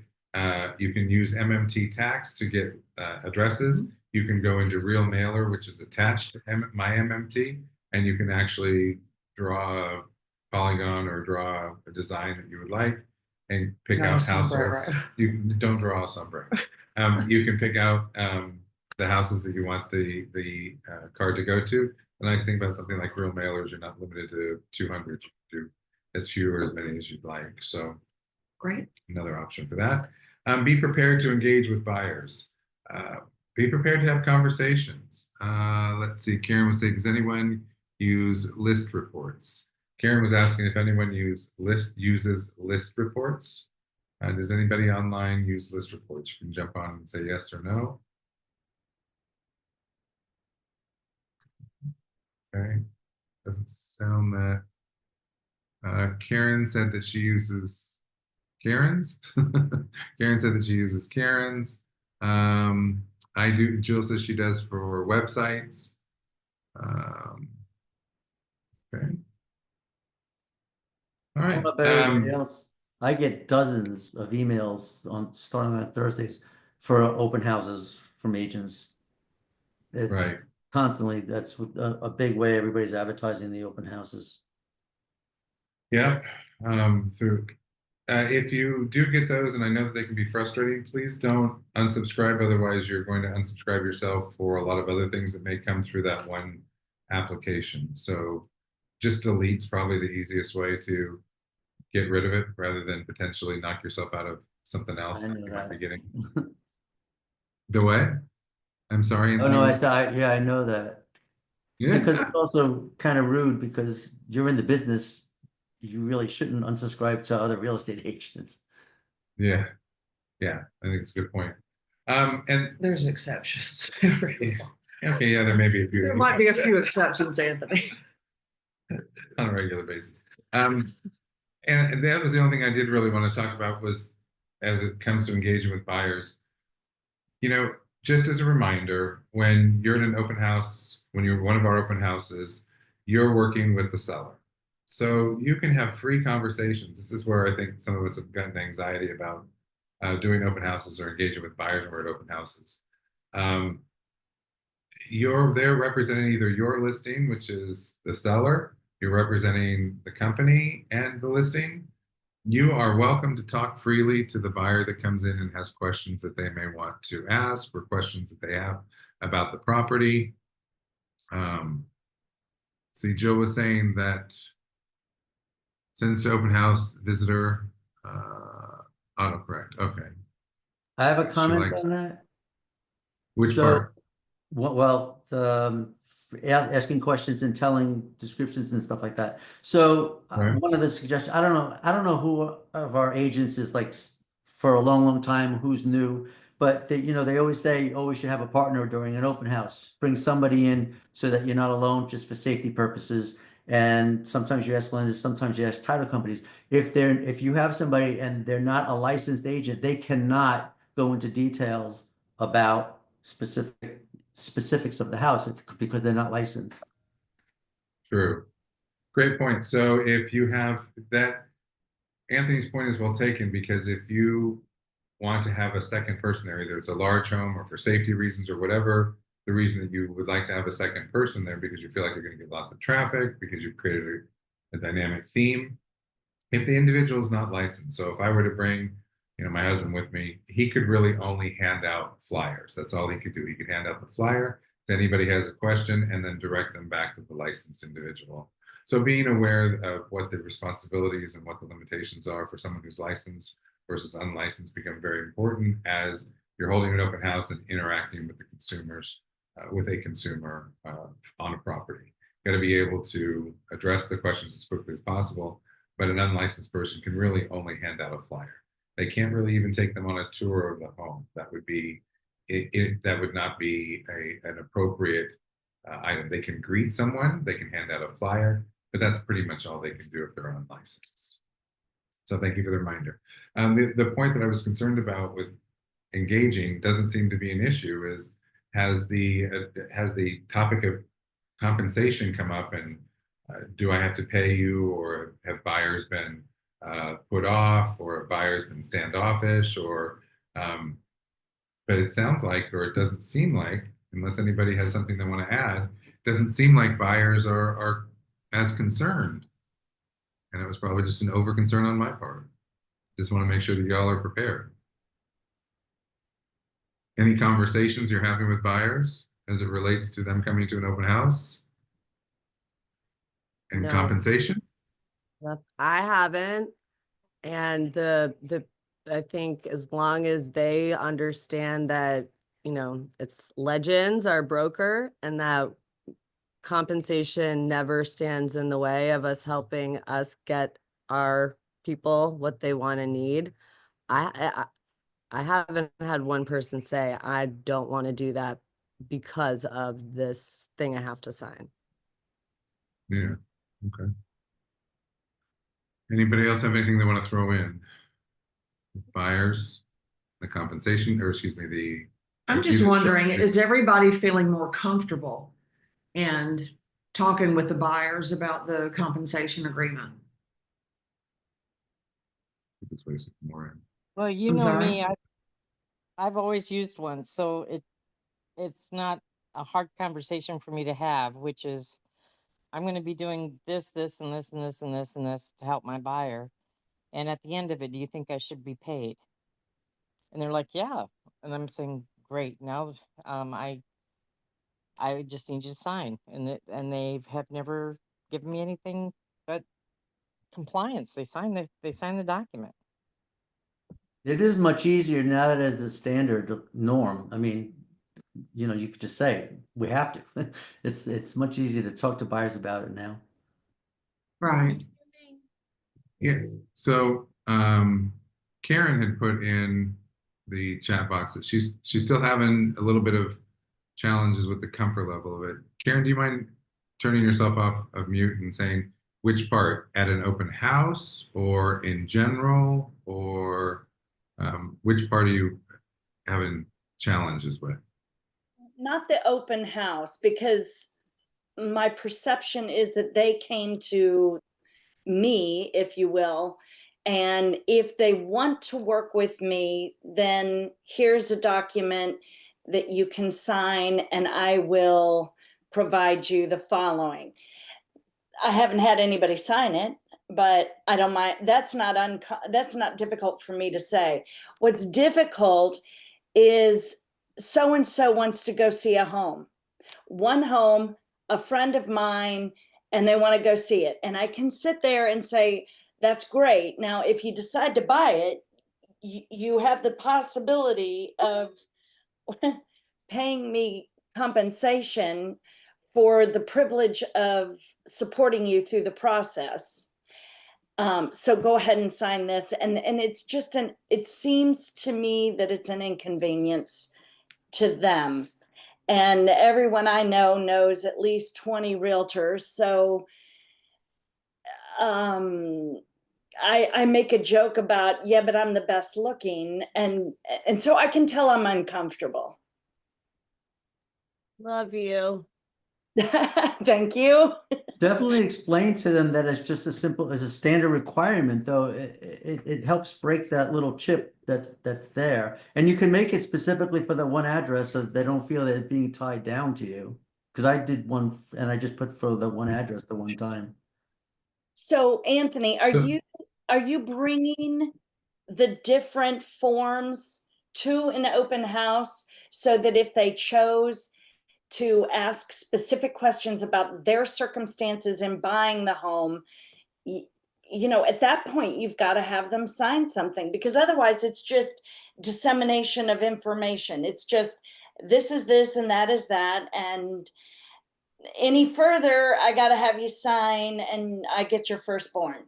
You can use MMT tax to get addresses. You can go into Real Mailer, which is attached to MyMMT, and you can actually draw a polygon or draw a design that you would like and pick Not a out households. sombrero. You don't draw a sombrero. You can pick out the houses that you want the card to go to. The nice thing about something like Real Mailer is you're not limited to 200. You can do as few or as many as you'd like. So Great. another option for that. Be prepared to engage with buyers. Be prepared to have conversations. Let's see, Karen was saying, does anyone use list reports? Karen was asking if anyone uses list reports. Does anybody online use list reports? You can jump on and say yes or no. Okay, doesn't sound that. Karen said that she uses Karen's. Karen said that she uses Karen's. I do. Jill says she does for websites. Okay. All I right. don't know about everybody else. I get dozens of emails starting on Thursdays for open houses from agents. Right. Constantly, that's a big way everybody's advertising the open houses. Yeah. If you do get those, and I know that they can be frustrating, please don't unsubscribe. Otherwise, you're going to unsubscribe yourself for a lot of other things that may come through that one application. So just delete's probably the easiest way to get rid of it rather than potentially knock yourself out of something else I know you might be that. getting. The what? I'm sorry. Oh, no, Anthony? yeah, I know that. Yeah. Because it's also kind of rude because you're in the business, you really shouldn't unsubscribe to other real estate agents. Yeah. Yeah, I think it's a good point. And There's exceptions. okay, yeah, there may be a few. There might be a few exceptions, Anthony. on a regular basis. And that was the only thing I did really want to talk about was as it comes to engaging with buyers. You know, just as a reminder, when you're in an open house, when you're one of our open houses, you're working with the seller. So you can have free conversations. This is where I think some of us have gotten anxiety about doing open houses or engaging with buyers when we're at open houses. You're there representing either your listing, which is the seller, you're representing the company and the listing. You are welcome to talk freely to the buyer that comes in and has questions that they may want to ask or questions that they have about the property. See, Jill was saying that sends to open house visitor autocorrect. Okay. I have a She comment likes- on that. Which So, part? Well, asking questions and telling descriptions and stuff like that. So Right. one of the suggestions, I don't know who of our agents is like for a long, long time, who's new, but they, you know, they always say, oh, we should have a partner during an open house. Bring somebody in so that you're not alone, just for safety purposes. And sometimes you ask lenders, sometimes you ask title companies. If you have somebody and they're not a licensed agent, they cannot go into details about specifics of the house because they're not licensed. True. Great point. So if you have that, Anthony's point is well taken, because if you want to have a second person there, either it's a large home or for safety reasons or whatever, the reason that you would like to have a second person there because you feel like you're going to get lots of traffic, because you've created a dynamic theme. If the individual is not licensed, so if I were to bring, you know, my husband with me, he could really only hand out flyers. That's all he could do. He could hand out the flyer if anybody has a question and then direct them back to the licensed individual. So being aware of what the responsibilities and what the limitations are for someone who's licensed versus unlicensed become very important as you're holding an open house and interacting with the consumers, with a consumer on a property. Got to be able to address the questions as quickly as possible, but an unlicensed person can really only hand out a flyer. They can't really even take them on a tour of the home. That would be that would not be an appropriate item. They can greet someone, they can hand out a flyer, but that's pretty much all they can do if they're unlicensed. So thank you for the reminder. The point that I was concerned about with engaging doesn't seem to be an issue. Is has the topic of compensation come up, and do I have to pay you, or have buyers been put off, or have buyers been standoffish, or but it sounds like, or it doesn't seem like, unless anybody has something they want to add, it doesn't seem like buyers are as concerned. And it was probably just an over concern on my part. Just want to make sure that y'all are prepared. Any conversations you're having with buyers as it relates to them coming to an open house? And No. compensation? I haven't. And I think as long as they understand that, you know, it's Legends, our broker, and that compensation never stands in the way of us helping us get our people what they want and need. I haven't had one person say, I don't want to do that because of this thing I have to sign. Yeah, okay. Anybody else have anything they want to throw in? Buyers, the compensation, or excuse me, the. I'm just wondering, is everybody feeling more comfortable and talking with the buyers about the compensation agreement? This way, some more in. Well, you I'm know sorry? me, I've always used one, so it's not a hard conversation for me to have, which is I'm going to be doing this, this, and this, and this, and this, and this to help my buyer. And at the end of it, do you think I should be paid? And they're like, yeah. And I'm saying, great. Now, I just need you to sign, and they have never given me anything but compliance. They sign the document. It is much easier now that it's a standard norm. I mean, you know, you could just say, we have to. It's much easier to talk to buyers about it now. Right. Yeah, so Karen had put in the chat box that she's still having a little bit of challenges with the comfort level of it. Karen, do you mind turning yourself off of mute and saying which part, at an open house or in general, or which part are you having challenges with? Not the open house, because my perception is that they came to me, if you will, and if they want to work with me, then here's a document that you can sign and I will provide you the following. I haven't had anybody sign it, but I don't mind. That's not difficult for me to say. What's difficult is so and so wants to go see a home. One home, a friend of mine, and they want to go see it. And I can sit there and say, that's great. Now, if you decide to buy it, you have the possibility of paying me compensation for the privilege of supporting you through the process. So go ahead and sign this. And it's just it seems to me that it's an inconvenience to them. And everyone I know knows at least 20 realtors. So I make a joke about, yeah, but I'm the best looking. And so I can tell I'm uncomfortable. Love you. Thank you. Definitely explain to them that it's just as simple as a standard requirement, though. It helps break that little chip that's there. And you can make it specifically for the one address so they don't feel that it's being tied down to you. Because I did one and I just put for the one address the one time. So Anthony, are you bringing the different forms to an open house so that if they chose to ask specific questions about their circumstances in buying the home, you know, at that point, you've got to have them sign something, because otherwise it's just dissemination of information. It's just, this is this and that is that. And any further, I got to have you sign and I get your firstborn.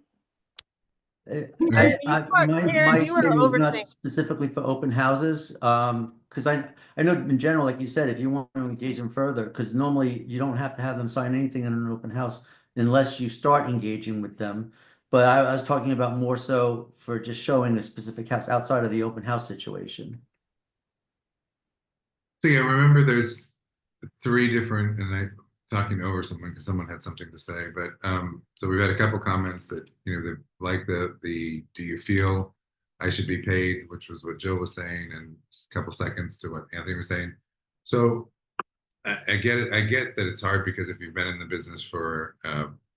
My statement was not specifically for open houses, because I know in general, like you said, if you want to engage them further, because normally you don't have to have them sign anything in an open house unless you start engaging with them. But I was talking about more so for just showing a specific house outside of the open house situation. So yeah, remember there's 3 different, and I'm talking over someone because someone had something to say, but so we've had a couple comments that, you know, like the do you feel I should be paid, which was what Jill was saying, and a couple seconds to what Anthony was saying. So I get it. I get that it's hard because if you've been in the business for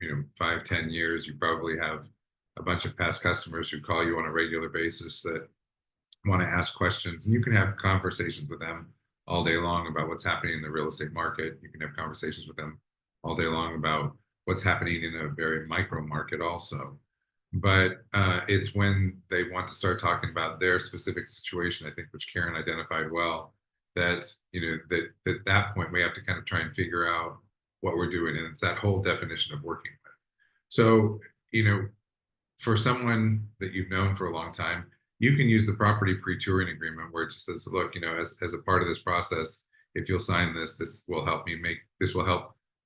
you know, 5-10 years, you probably have a bunch of past customers who call you on a regular basis that want to ask questions, and you can have conversations with them all day long about what's happening in the real estate market. You can have conversations with them all day long about what's happening in a very micro market also. But it's when they want to start talking about their specific situation, I think, which Karen identified well, that, you know, that at that point we have to kind of try and figure out what we're doing. And it's that whole definition of working with. So, you know, for someone that you've known for a long time, you can use the property pre-touring agreement where it just says, look, you know, as a part of this process, if you'll sign this, this will help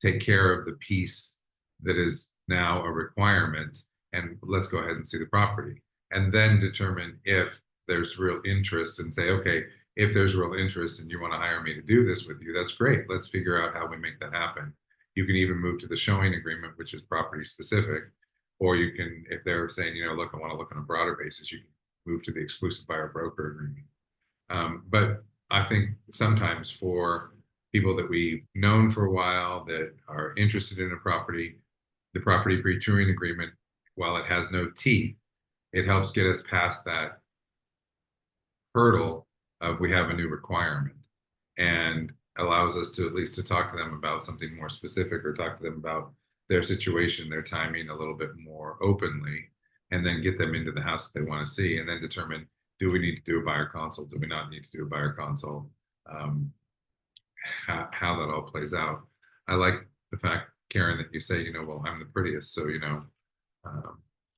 take care of the piece that is now a requirement, and let's go ahead and see the property. And then determine if there's real interest and say, okay, if there's real interest and you want to hire me to do this with you, that's great. Let's figure out how we make that happen. You can even move to the showing agreement, which is property specific, or you can, if they're saying, you know, look, I want to look on a broader basis, you can move to the exclusive buyer broker agreement. But I think sometimes for people that we've known for a while that are interested in a property, the property pre-touring agreement, while it has no teeth, it helps get us past that hurdle of we have a new requirement, and allows us to at least to talk to them about something more specific, or talk to them about their situation, their timing a little bit more openly, and then get them into the house that they want to see, and then determine, do we need to do a buyer consult? Do we not need to do a buyer consult? How that all plays out. I like the fact, Karen, that you say, you know, well, I'm the prettiest, so, you know,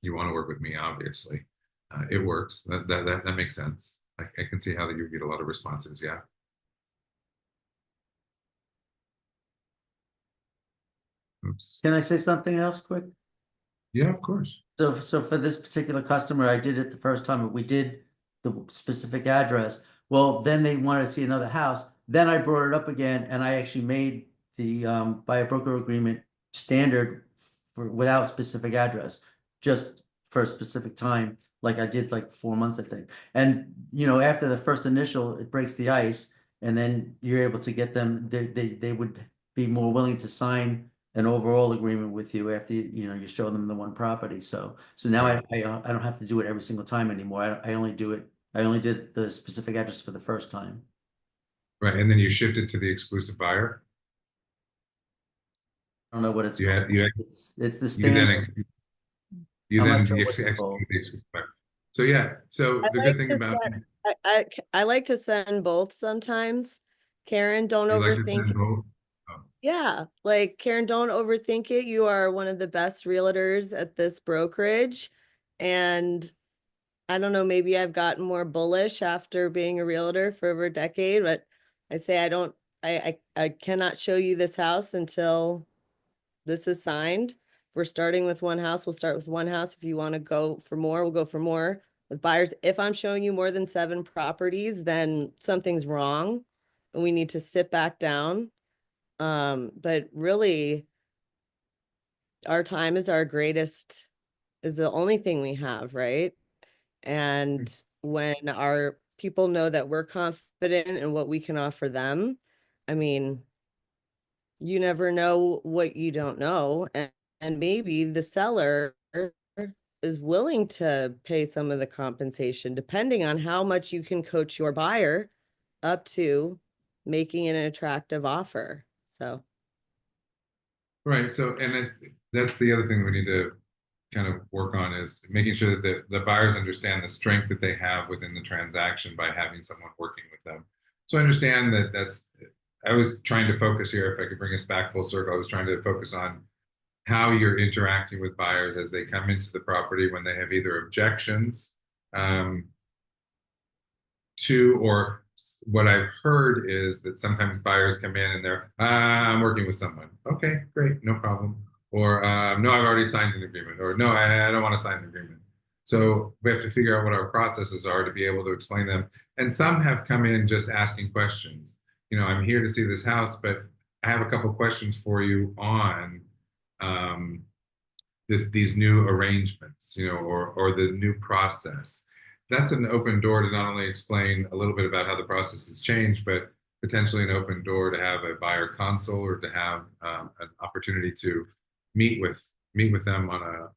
you want to work with me, obviously. It works. That makes sense. I can see how that you get a lot of responses. Yeah. Oops. Can I say something else quick? Yeah, of course. So for this particular customer, I did it the first time, but we did the specific address. Well, then they wanted to see another house. Then I brought it up again and I actually made the buyer broker agreement standard for without specific address, just for a specific time, like I did like 4 months, I think. And you know, after the first initial, it breaks the ice, and then you're able to get them, they would be more willing to sign an overall agreement with you after you show them the one property. So now I don't have to do it every single time anymore. I only did the specific address for the first time. Right, and then you shift it to the exclusive buyer. I don't know what it's You called. had, It's the you then standard. you I'm not then sure what it's execute called. the exclusive buyer. So yeah, so I the like good thing to about send, I like to send both sometimes. Karen, don't you like to overthink. send both. Yeah, like Karen, don't overthink it. You are one of the best realtors at this brokerage. And I don't know, maybe I've gotten more bullish after being a realtor for over a decade, but I say I cannot show you this house until this is signed. If we're starting with one house, we'll start with one house. If you want to go for more, we'll go for more. With buyers, if I'm showing you more than 7 properties, then something's wrong and we need to sit back down. But really, our time is is the only thing we have, right? And when our people know that we're confident in what we can offer them, I mean, you never know what you don't know. And maybe the seller is willing to pay some of the compensation, depending on how much you can coach your buyer up to making an attractive offer. So. Right. So, and that's the other thing that we need to kind of work on is making sure that the buyers understand the strength that they have within the transaction by having someone working with them. So I understand that I was trying to focus here, if I could bring us back full circle, I was trying to focus on how you're interacting with buyers as they come into the property when they have either objections to, or what I've heard is that sometimes buyers come in and they're, I'm working with someone. Okay, great, no problem. Or no, I've already signed an agreement. Or no, I don't want to sign an agreement. So we have to figure out what our processes are to be able to explain them. And some have come in just asking questions. You know, I'm here to see this house, but I have a couple questions for you on these new arrangements, you know, or the new process. That's an open door to not only explain a little bit about how the process has changed, but potentially an open door to have a buyer console or to have an opportunity to meet with them on a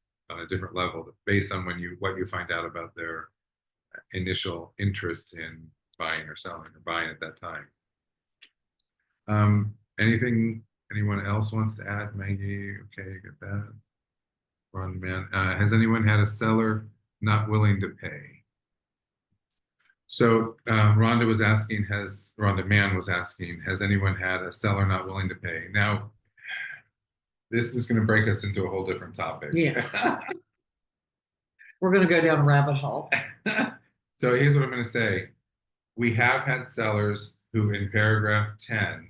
different level based on what you find out about their initial interest in buying or selling or buying at that time. Anything anyone else wants to add? Maggie, okay, you get that. Ron Man, has anyone had a seller not willing to pay? So Rhonda Mann was asking, has anyone had a seller not willing to pay? Now, this is going to break us into a whole different topic. Yeah. We're going to go down a rabbit hole. So here's what I'm going to say. We have had sellers who in paragraph 10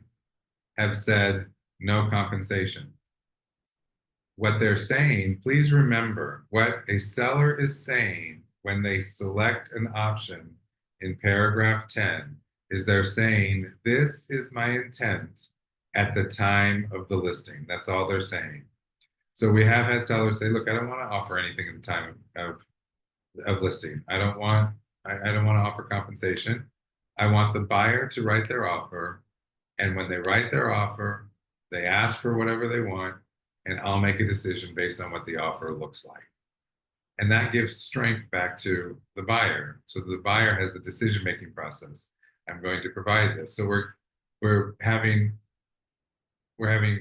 have said no compensation. What they're saying, please remember what a seller is saying when they select an option in paragraph 10 is they're saying, this is my intent at the time of the listing. That's all they're saying. So we have had sellers say, look, I don't want to offer anything at the time of listing. I don't want to offer compensation. I want the buyer to write their offer. And when they write their offer, they ask for whatever they want, and I'll make a decision based on what the offer looks like. And that gives strength back to the buyer. So the buyer has the decision-making process. I'm going to provide this. So we're having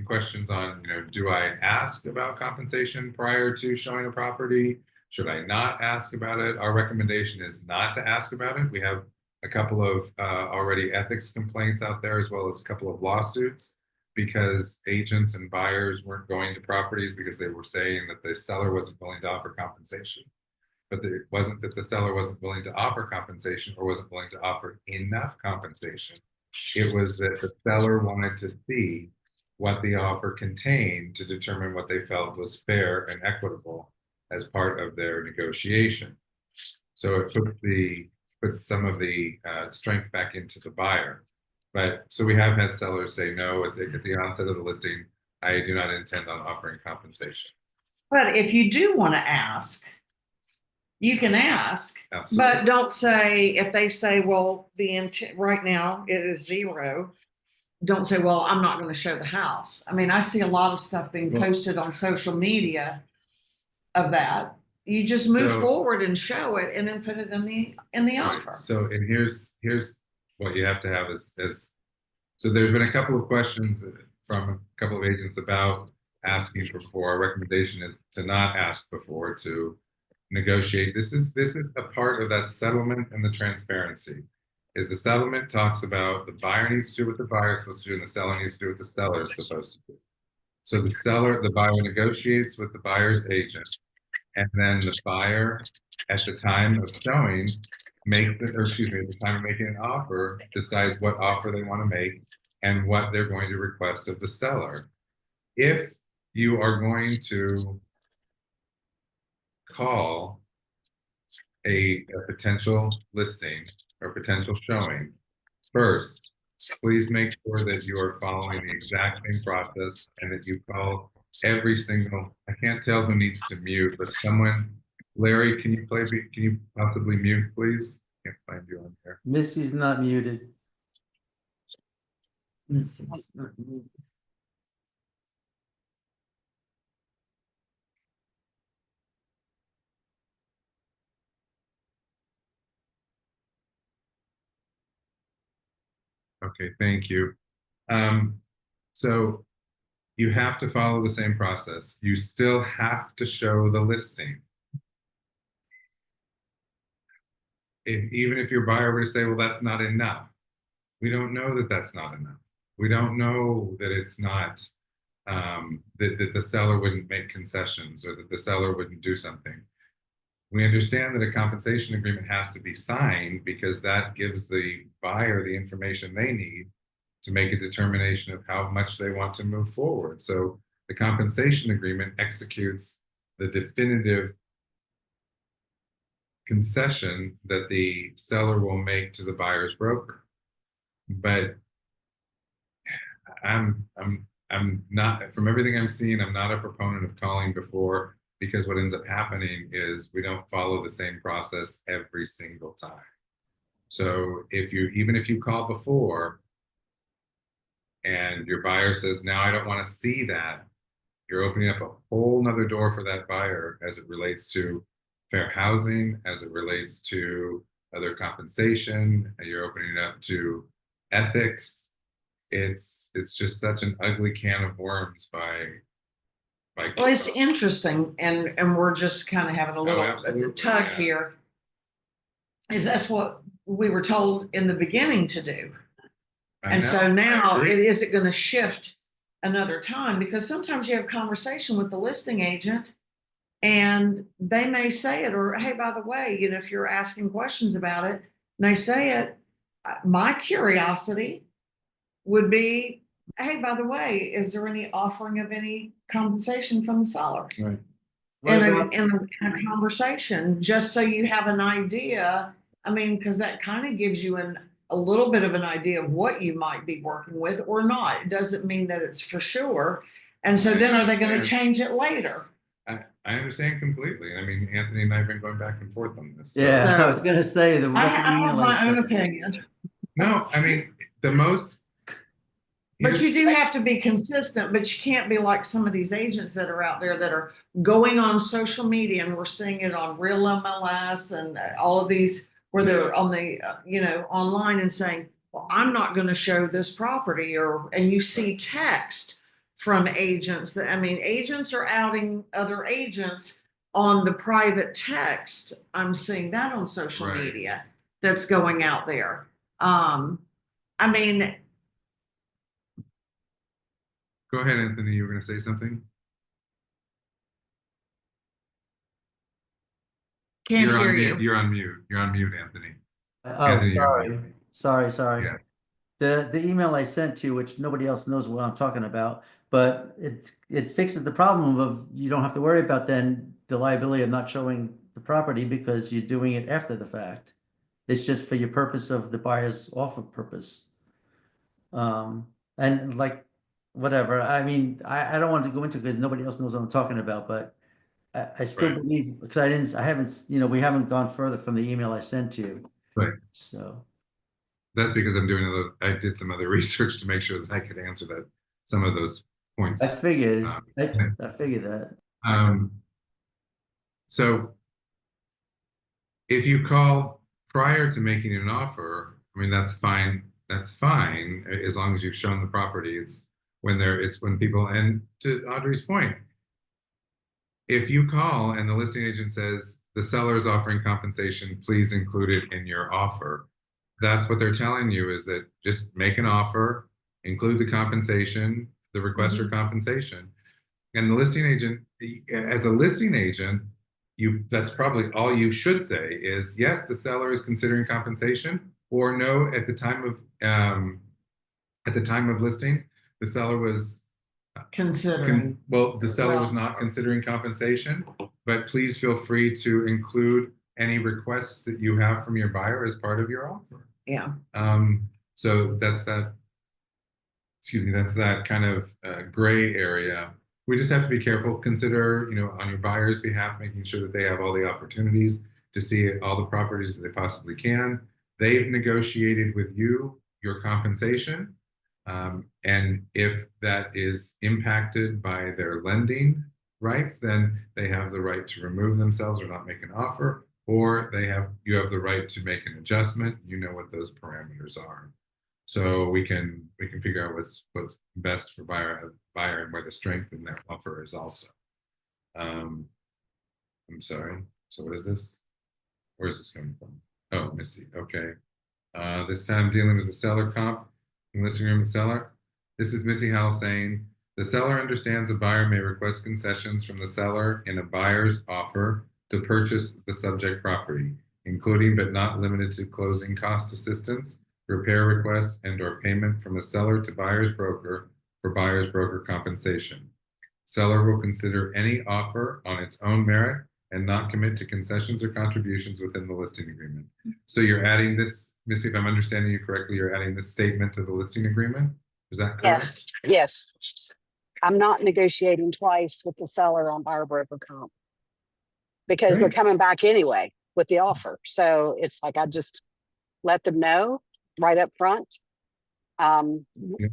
questions on, you know, do I ask about compensation prior to showing a property? Should I not ask about it? Our recommendation is not to ask about it. We have a couple of already ethics complaints out there, as well as a couple of lawsuits, because agents and buyers weren't going to properties because they were saying that the seller wasn't willing to offer compensation. But it wasn't that the seller wasn't willing to offer compensation or wasn't willing to offer enough compensation. It was that the seller wanted to see what the offer contained to determine what they felt was fair and equitable as part of their negotiation. So it puts some of the strength back into the buyer. But so we have had sellers say no at the onset of the listing. I do not intend on offering compensation. But if you do want to ask, you can ask, Absolutely. but don't say, if they say, well, the intent right now it is 0. Don't say, well, I'm not going to show the house. I mean, I see a lot of stuff being Well- posted on social media of that. You just move So- forward and show it and then put it in the Right. offer. So, and here's what you have to have is so there's been a couple of questions from a couple of agents about asking before. Our recommendation is to not ask before, to negotiate. This is a part of that settlement and the transparency. Is the settlement talks about the buyer needs to do what the buyer is supposed to do, and the seller needs to do what the seller is supposed to do. So the buyer negotiates with the buyer's agent, and then the buyer, at the time of showing, at the time of making an offer, decides what offer they want to make and what they're going to request of the seller. If you are going to call a potential listing or potential showing, first, please make sure that you are following the exact same process and that you call every single, I can't tell who needs to mute, but someone, Larry, can you possibly mute, please? Can't find you on here. Missy's not muted. Okay, thank you. So you have to follow the same process. You still have to show the listing. Even if your buyer were to say, well, that's not enough. We don't know that that's not enough. We don't know that it's not, that the seller wouldn't make concessions or that the seller wouldn't do something. We understand that a compensation agreement has to be signed because that gives the buyer the information they need to make a determination of how much they want to move forward. So the compensation agreement executes the definitive concession that the seller will make to the buyer's broker. But I'm not, from everything I'm seeing, I'm not a proponent of calling before, because what ends up happening is we don't follow the same process every single time. So even if you call before and your buyer says, now I don't want to see that, you're opening up a whole nother door for that buyer as it relates to fair housing, as it relates to other compensation, and you're opening it up to ethics. It's just such an ugly can of worms by Well, it's interesting, and we're just kind of having a little absolutely, tug yeah. here. Is that's what we were told in the beginning to do. And so now is it going to shift another time? Because sometimes you have a conversation with the listing agent and they may say it, or, hey, by the way, if you're asking questions about it, and they say it, my curiosity would be, hey, by the way, is there any offering of any compensation from the seller? Right. In a conversation, just so you have an idea. I mean, because that kind of gives you a little bit of an idea of what you might be working with or not. It doesn't mean that it's for sure. And so then are they going to change it later? I understand completely. I mean, Anthony and I have been going back and forth on this. Yeah, I was gonna say the. I have my own opinion. No, I mean, the most. But you do have to be consistent, but you can't be like some of these agents that are out there that are going on social media, and we're seeing it on Real MLS and all of these where they're on the, online and saying, well, I'm not going to show this property, and you see text from agents that, agents are outing other agents on the private text. I'm seeing that on social media that's going out there. Go ahead, Anthony. You were going to say something? Can't hear you. You're on mute. You're on mute, Anthony. Oh, Anthony, sorry. Sorry. Yeah. the email I sent to you, which nobody else knows what I'm talking about, but it fixes the problem of you don't have to worry about then the liability of not showing the property because you're doing it after the fact. It's just for your purpose of the buyer's offer purpose. And like, whatever, I mean, I don't want to go into because nobody else knows what I'm talking about, but I still Right. believe, because I haven't, we haven't gone further from the email I sent to you. Right. So. That's because I did some other research to make sure that I could answer some of those points. I figured, Um, I figured that. So if you call prior to making an offer, I mean, that's fine. That's fine as long as you've shown the property. It's when people, and to Audrey's point, if you call and the listing agent says the seller is offering compensation, please include it in your offer. That's what they're telling you, is that just make an offer, include the compensation, the request for compensation. And the listing agent, as a listing agent, that's probably all you should say is, yes, the seller is considering compensation, or no, at the time of listing, the seller was Considering. the seller was not considering compensation, but please feel free to include any requests that you have from your buyer as part of your offer. Yeah. So that's that kind of gray area. We just have to be careful, consider, on your buyer's behalf, making sure that they have all the opportunities to see all the properties that they possibly can. They've negotiated with you your compensation. And if that is impacted by their lending rights, then they have the right to remove themselves or not make an offer, or you have the right to make an adjustment. You know what those parameters are. So we can figure out what's best for buyer and where the strength in their offer is also. I'm sorry. So what is this? Where is this coming from? Oh, let me see. Okay. This time dealing with the seller comp and listing agreement with seller. This is Missy Howell saying, the seller understands a buyer may request concessions from the seller in a buyer's offer to purchase the subject property, including but not limited to closing cost assistance, repair requests, and/or payment from a seller to buyer's broker for buyer's broker compensation. Seller will consider any offer on its own merit and not commit to concessions or contributions within the listing agreement. So you're adding this, Missy, if I'm understanding you correctly, you're adding this statement to the listing agreement? Is that correct? Yes. I'm not negotiating twice with the seller on buyer broker comp because they're coming back anyway with the offer. So it's like, I just let them know right up front.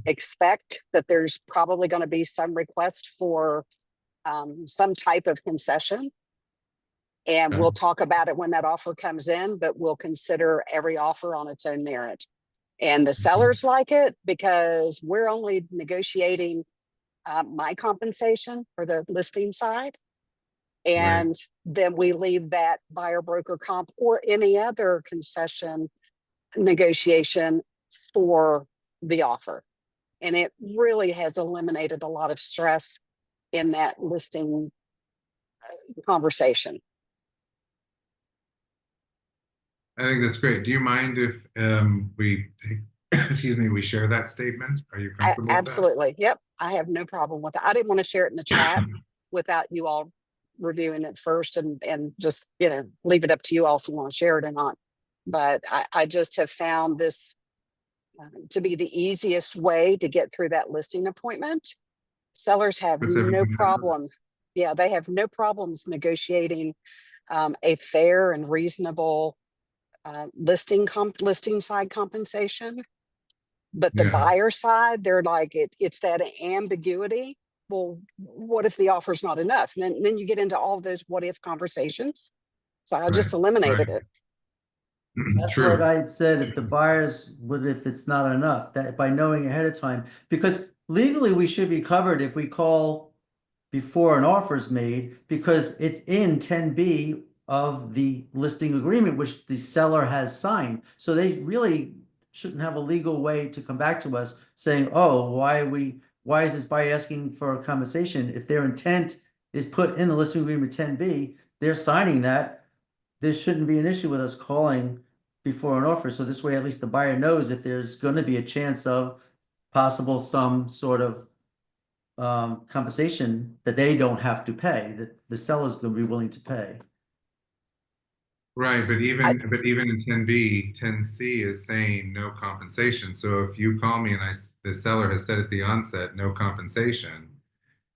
Expect that there's probably going to be some request for some type of concession. And we'll talk about it when that offer comes in, but we'll consider every offer on its own merit. And the sellers like it because we're only negotiating my compensation for the listing side. And then we leave that buyer broker comp or any other concession negotiation for the offer. And it really has eliminated a lot of stress in that listing conversation. I think that's great. Do you mind if we share that statement? Are you comfortable with Absolutely. Yep. I have no problem with it. I didn't want to share it in the chat without you all reviewing it first and just, leave it up to you all if you want to share it or not. But I just have found this to be the easiest way to get through that listing appointment. Sellers have no problem. Yeah, they have no problems negotiating a fair and reasonable listing side compensation. But the buyer side, they're like, it's that ambiguity. Well, what if the offer's not enough? And then you get into all those what if conversations. So I just eliminated it. That's what I had said, if the buyers if it's not enough, that by knowing ahead of time, because legally we should be covered if we call before an offer is made, because it's in 10B of the listing agreement, which the seller has signed. So they really shouldn't have a legal way to come back to us saying, oh, why is this buyer asking for a compensation? If their intent is put in the listing agreement 10B, they're signing that. There shouldn't be an issue with us calling before an offer. So this way, at least the buyer knows if there's gonna be a chance of possible some sort of compensation that they don't have to pay, that the seller's gonna be willing to pay. Right, but even in 10B, 10C is saying no compensation. So if you call me and the seller has said at the onset, no compensation,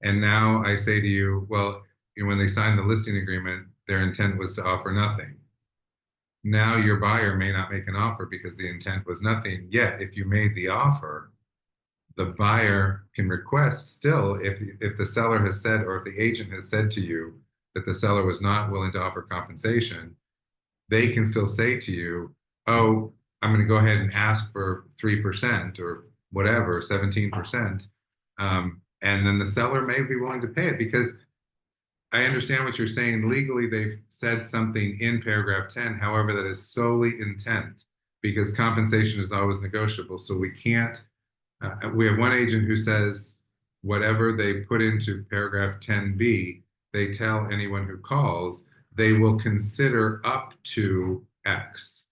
and now I say to you, well, when they signed the listing agreement, their intent was to offer nothing. Now your buyer may not make an offer because the intent was nothing. Yet, if you made the offer, the buyer can request still, if the seller has said, or if the agent has said to you that the seller was not willing to offer compensation, they can still say to you, oh, I'm going to go ahead and ask for 3% or whatever, 17%. And then the seller may be willing to pay it, because I understand what you're saying. Legally, they've said something in paragraph 10. However, that is solely intent, because compensation is always negotiable. So we can't, we have one agent who says whatever they put into paragraph 10B, they tell anyone who calls, they will consider up to X.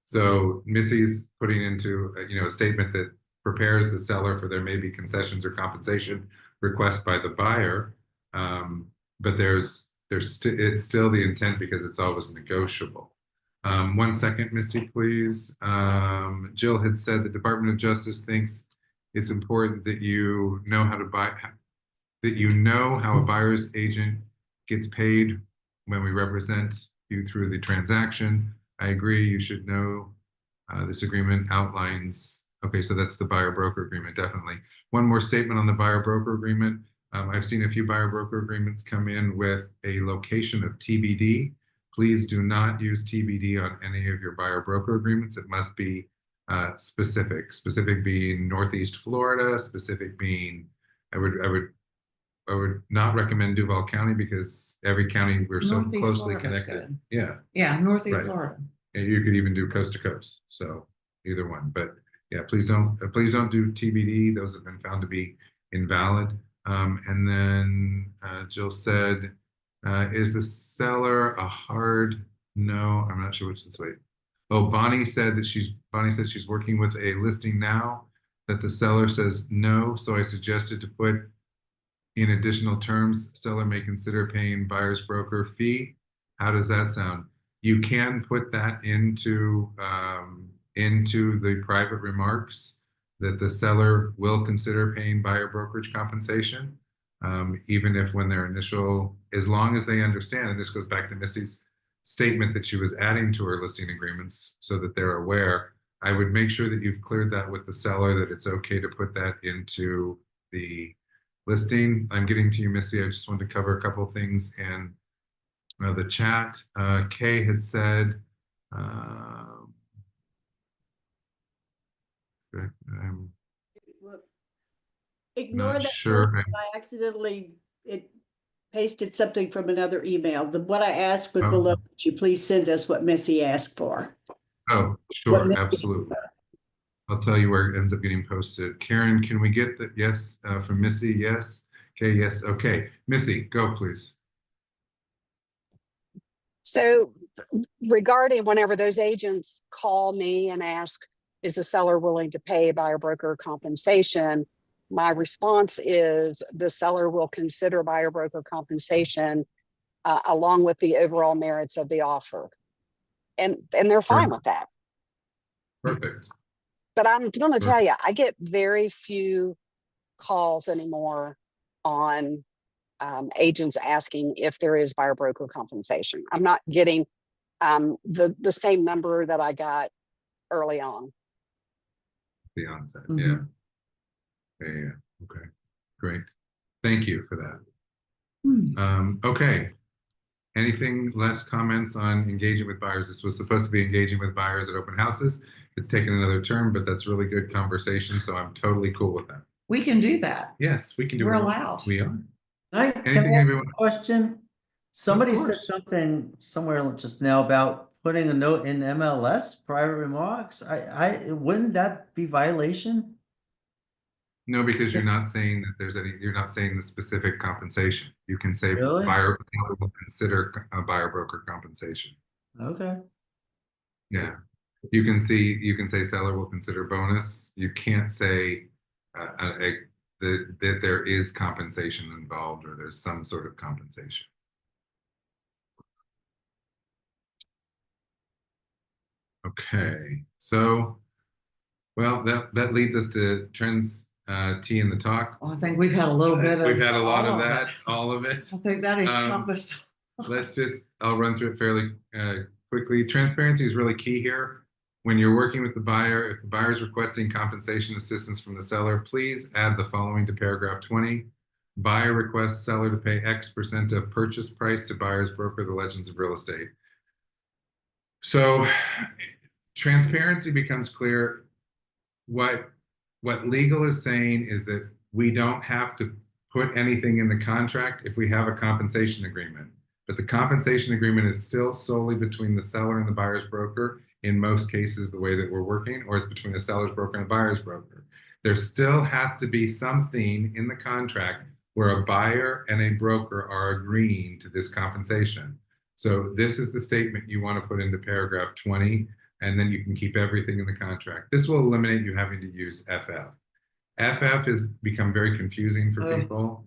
So Missy's putting into a statement that prepares the seller for there may be concessions or compensation request by the buyer, but it's still the intent because it's always negotiable. 1 second, Missy, please. Jill had said the Department of Justice thinks it's important that you know how to buy, that you know how a buyer's agent gets paid when we represent you through the transaction. I agree, you should know this agreement outlines, okay, so that's the buyer broker agreement, definitely. One more statement on the buyer broker agreement. I've seen a few buyer broker agreements come in with a location of TBD. Please do not use TBD on any of your buyer broker agreements. It must be specific being Northeast Florida, specific being, I would not recommend Duval County, because every county we're so Northeast closely Florida's connected. good. Yeah. Yeah, Northeast Right. Florida. And you could even do coast to coast. So either one, but yeah, please don't do TBD. Those have been found to be invalid. And then Jill said, is the seller a hard no? I'm not sure which is, wait. Oh, Bonnie said she's working with a listing now that the seller says no. So I suggested to put in additional terms, seller may consider paying buyer's broker fee. How does that sound? You can put that into the private remarks that the seller will consider paying buyer brokerage compensation, even if when their initial, as long as they understand, and this goes back to Missy's statement that she was adding to her listing agreements so that they're aware, I would make sure that you've cleared that with the seller, that it's okay to put that into the listing. I'm getting to you, Missy. I just wanted to cover a couple of things in the chat. Kay had said, Ignore not that. sure. I accidentally pasted something from another email. What I asked was Oh. below, could you please send us what Missy asked for? Oh, sure, absolutely. I'll tell you where it ends up getting posted. Karen, can we get the yes from Missy? Yes. Okay, yes. Okay. Missy, go please. So regarding whenever those agents call me and ask, is the seller willing to pay buyer broker compensation? My response is the seller will consider buyer broker compensation along with the overall merits of the offer. And they're fine with that. Perfect. But I'm going to tell you, I get very few calls anymore on agents asking if there is buyer broker compensation. I'm not getting the same number that I got early on. The onset, Mhm. yeah. Okay, great. Thank you for that. Okay. Anything less comments on engaging with buyers? This was supposed to be engaging with buyers at open houses. It's taken another turn, but that's really good conversation. So I'm totally cool with that. We can do that. Yes, we can do We're it. allowed. We are. Can I ask Anything a question? Somebody said course. something somewhere just now about putting a note in MLS, private remarks. Wouldn't that be violation? No, because you're not saying that there's any, you're not saying the specific compensation. You can say Really? buyer will consider a buyer broker compensation. Okay. Yeah. You can say seller will consider bonus. You can't say that there is compensation involved or there's some sort of compensation. Okay, so, well, that leads us to trends, T in the talk. I think we've had a little bit of. We've had a lot of all that, it. all of it. I think that encompassed. I'll run through it fairly quickly. Transparency is really key here. When you're working with the buyer, if the buyer is requesting compensation assistance from the seller, please add the following to paragraph 20. Buyer requests seller to pay X% of purchase price to buyer's broker, The Legends of Real Estate. So transparency becomes clear. What legal is saying is that we don't have to put anything in the contract if we have a compensation agreement. But the compensation agreement is still solely between the seller and the buyer's broker. In most cases, the way that we're working, or it's between a seller's broker and a buyer's broker. There still has to be something in the contract where a buyer and a broker are agreeing to this compensation. So this is the statement you want to put into paragraph 20, and then you can keep everything in the contract. This will eliminate you having to use FF. FF has become very confusing for people.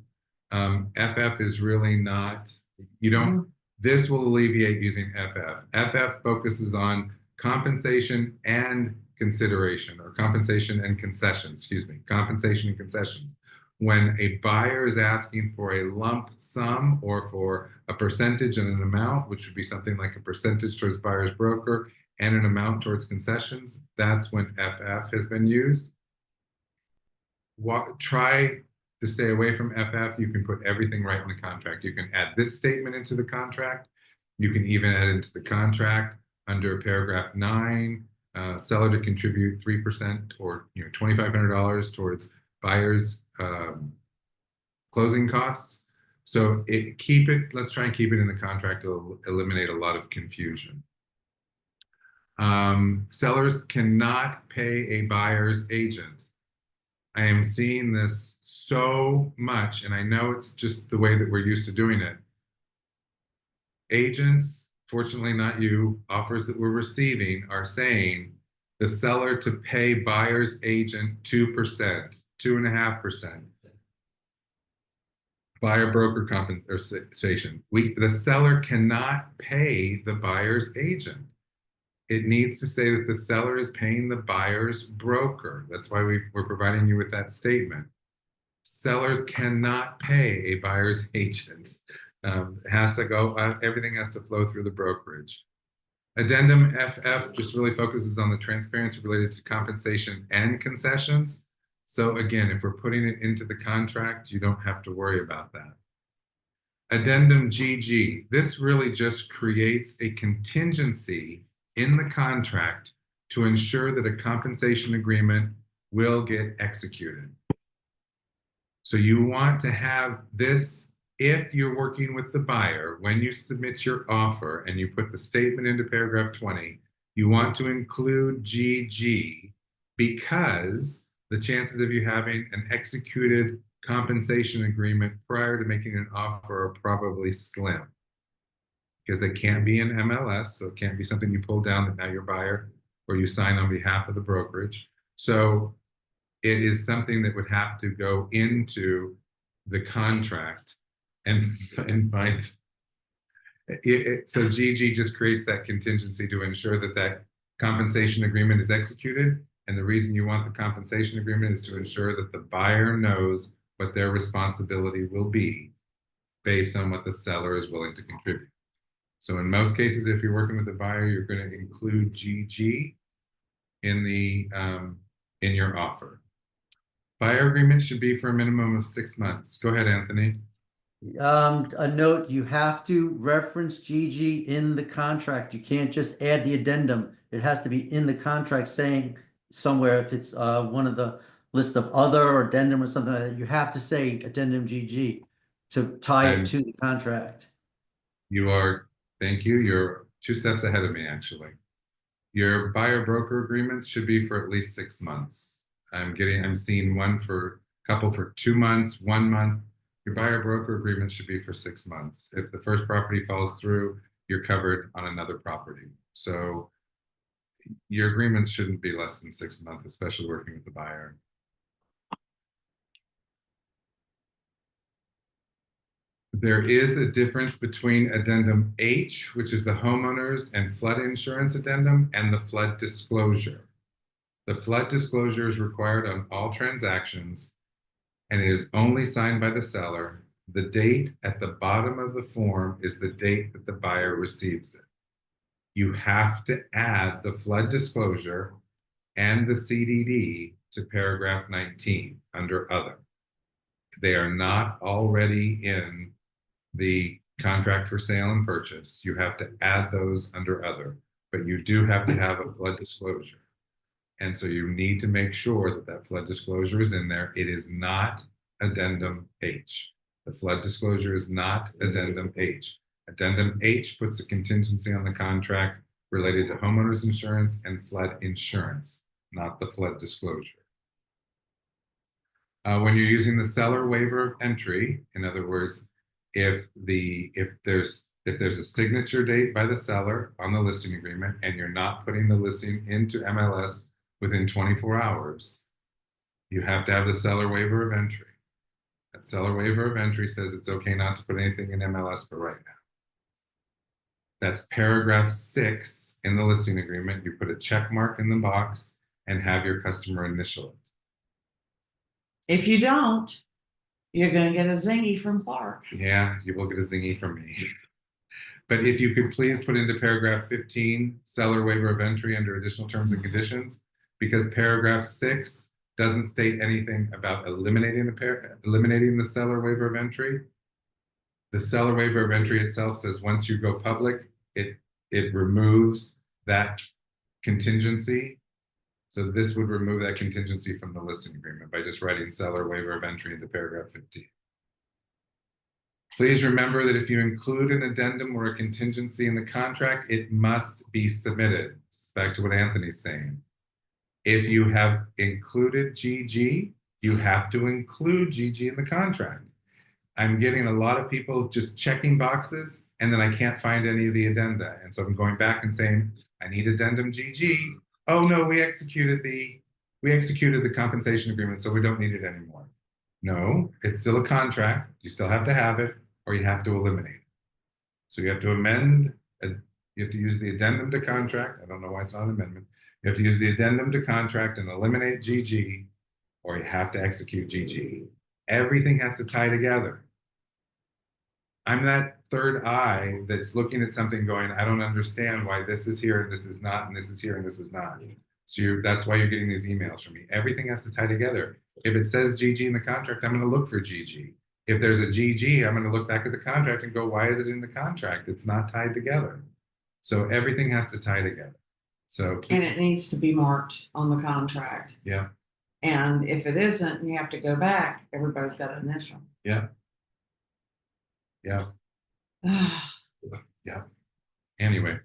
FF is really not, you don't, this will alleviate using FF. FF focuses on compensation and consideration, or compensation and concessions, compensation and concessions. When a buyer is asking for a lump sum or for a percentage and an amount, which would be something like a percentage towards buyer's broker and an amount towards concessions, that's when FF has been used. Try to stay away from FF. You can put everything right in the contract. You can add this statement into the contract. You can even add into the contract under paragraph 9, seller to contribute 3% or $2,500 towards buyer's closing costs. So let's try and keep it in the contract to eliminate a lot of confusion. Sellers cannot pay a buyer's agent. I am seeing this so much, and I know it's just the way that we're used to doing it. Agents, fortunately not you, offers that we're receiving are saying the seller to pay buyer's agent 2%, 2.5%. Buyer broker compensation. The seller cannot pay the buyer's agent. It needs to say that the seller is paying the buyer's broker. That's why we're providing you with that statement. Sellers cannot pay a buyer's agent. It has to go, everything has to flow through the brokerage. Addendum FF just really focuses on the transparency related to compensation and concessions. So again, if we're putting it into the contract, you don't have to worry about that. Addendum GG, this really just creates a contingency in the contract to ensure that a compensation agreement will get executed. So you want to have this, if you're working with the buyer, when you submit your offer and you put the statement into paragraph 20, you want to include GG because the chances of you having an executed compensation agreement prior to making an offer are probably slim. Because they can't be in MLS, so it can't be something you pull down that now you're buyer or you sign on behalf of the brokerage. So it is something that would have to go into the contract and find it. So GG just creates that contingency to ensure that that compensation agreement is executed. And the reason you want the compensation agreement is to ensure that the buyer knows what their responsibility will be based on what the seller is willing to contribute. So in most cases, if you're working with a buyer, you're going to include GG in your offer. Buyer agreement should be for a minimum of 6 months. Go ahead, Anthony. A note, you have to reference GG in the contract. You can't just add the addendum. It has to be in the contract saying somewhere, if it's one of the list of other or addendum or something like that, you have to say addendum GG to tie it to the contract. Thank you. You're 2 steps ahead of me, actually. Your buyer broker agreements should be for at least 6 months. I'm seeing couple for 2 months, 1 month. Your buyer broker agreement should be for 6 months. If the first property falls through, you're covered on another property. So your agreement shouldn't be less than 6 months, especially working with the buyer. There is a difference between addendum H, which is the homeowners and flood insurance addendum, and the flood disclosure. The flood disclosure is required on all transactions, and it is only signed by the seller. The date at the bottom of the form is the date that the buyer receives it. You have to add the flood disclosure and the CDD to paragraph 19 under other. They are not already in the contract for sale and purchase. You have to add those under other, but you do have to have a flood disclosure. And so you need to make sure that that flood disclosure is in there. It is not addendum H. The flood disclosure is not addendum H. Addendum H puts a contingency on the contract related to homeowners insurance and flood insurance, not the flood disclosure. When you're using the seller waiver of entry, in other words, if there's a signature date by the seller on the listing agreement and you're not putting the listing into MLS within 24 hours, you have to have the seller waiver of entry. That seller waiver of entry says it's okay not to put anything in MLS for right now. That's paragraph 6 in the listing agreement. You put a check mark in the box and have your customer initial it. If you don't, you're gonna get a zingy from Clark. Yeah, you will get a zingy from me. But if you could please put into paragraph 15, seller waiver of entry under additional terms and conditions, because paragraph 6 doesn't state anything about eliminating the seller waiver of entry. The seller waiver of entry itself says once you go public, it removes that contingency. So this would remove that contingency from the listing agreement by just writing seller waiver of entry into paragraph 15. Please remember that if you include an addendum or a contingency in the contract, it must be submitted. Back to what Anthony's saying. If you have included GG, you have to include GG in the contract. I'm getting a lot of people just checking boxes and then I can't find any of the addenda. And so I'm going back and saying, I need addendum GG. Oh no, we executed the compensation agreement, so we don't need it anymore. No, it's still a contract. You still have to have it, or you have to eliminate it. So you have to amend, you have to use the addendum to contract. I don't know why it's not an amendment. You have to use the addendum to contract and eliminate GG, or you have to execute GG. Everything has to tie together. I'm that third eye that's looking at something going, I don't understand why this is here and this is not, and this is here and this is not. So that's why you're getting these emails from me. Everything has to tie together. If it says GG in the contract, I'm going to look for GG. If there's a GG, I'm going to look back at the contract and go, why is it in the contract? It's not tied together. So everything has to tie together. So And it needs to be marked on the contract. Yeah. And if it isn't, and you have to go back, everybody's got an initial. Yeah. Yeah. Yeah. Anyway,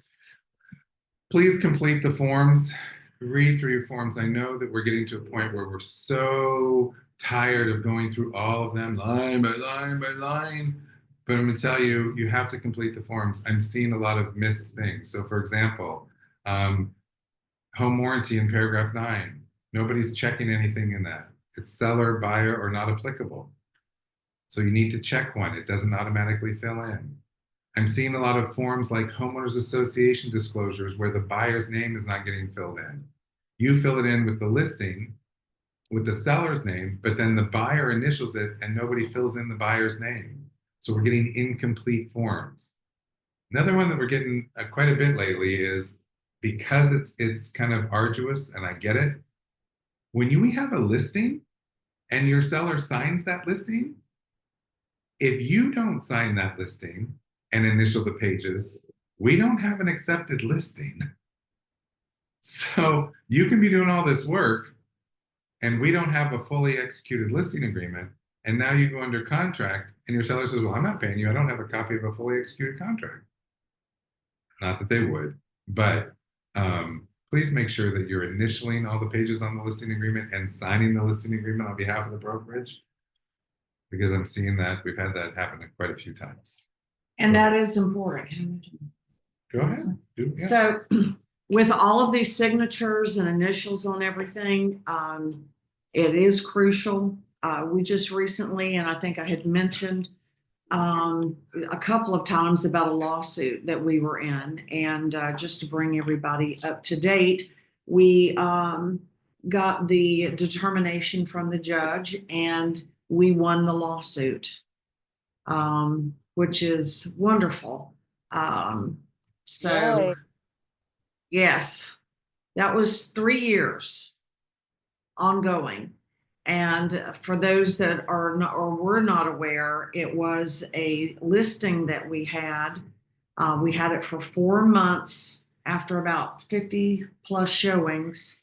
please complete the forms. Read through your forms. I know that we're getting to a point where we're so tired of going through all of them line by line by line. But I'm going to tell you, you have to complete the forms. I'm seeing a lot of missed things. So for example, home warranty in paragraph 9. Nobody's checking anything in that. It's seller, buyer, or not applicable. So you need to check one. It doesn't automatically fill in. I'm seeing a lot of forms like homeowners association disclosures where the buyer's name is not getting filled in. You fill it in with the listing, with the seller's name, but then the buyer initials it and nobody fills in the buyer's name. So we're getting incomplete forms. Another one that we're getting quite a bit lately is, because it's kind of arduous, and I get it, when we have a listing and your seller signs that listing, if you don't sign that listing and initial the pages, we don't have an accepted listing. So you can be doing all this work and we don't have a fully executed listing agreement. And now you go under contract and your seller says, well, I'm not paying you. I don't have a copy of a fully executed contract. Not that they would, but please make sure that you're initialing all the pages on the listing agreement and signing the listing agreement on behalf of the brokerage, because I'm seeing that we've had that happen quite a few times. And that is important. Go ahead. So with all of these signatures and initials on everything, it is crucial. We just recently, and I think I had mentioned a couple of times about a lawsuit that we were in, and just to bring everybody up to date, we got the determination from the judge and we won the lawsuit, which is wonderful. So Yay. yes, that was 3 years ongoing. And for those that are not or were not aware, it was a listing that we had. We had it for 4 months. After about 50 plus showings,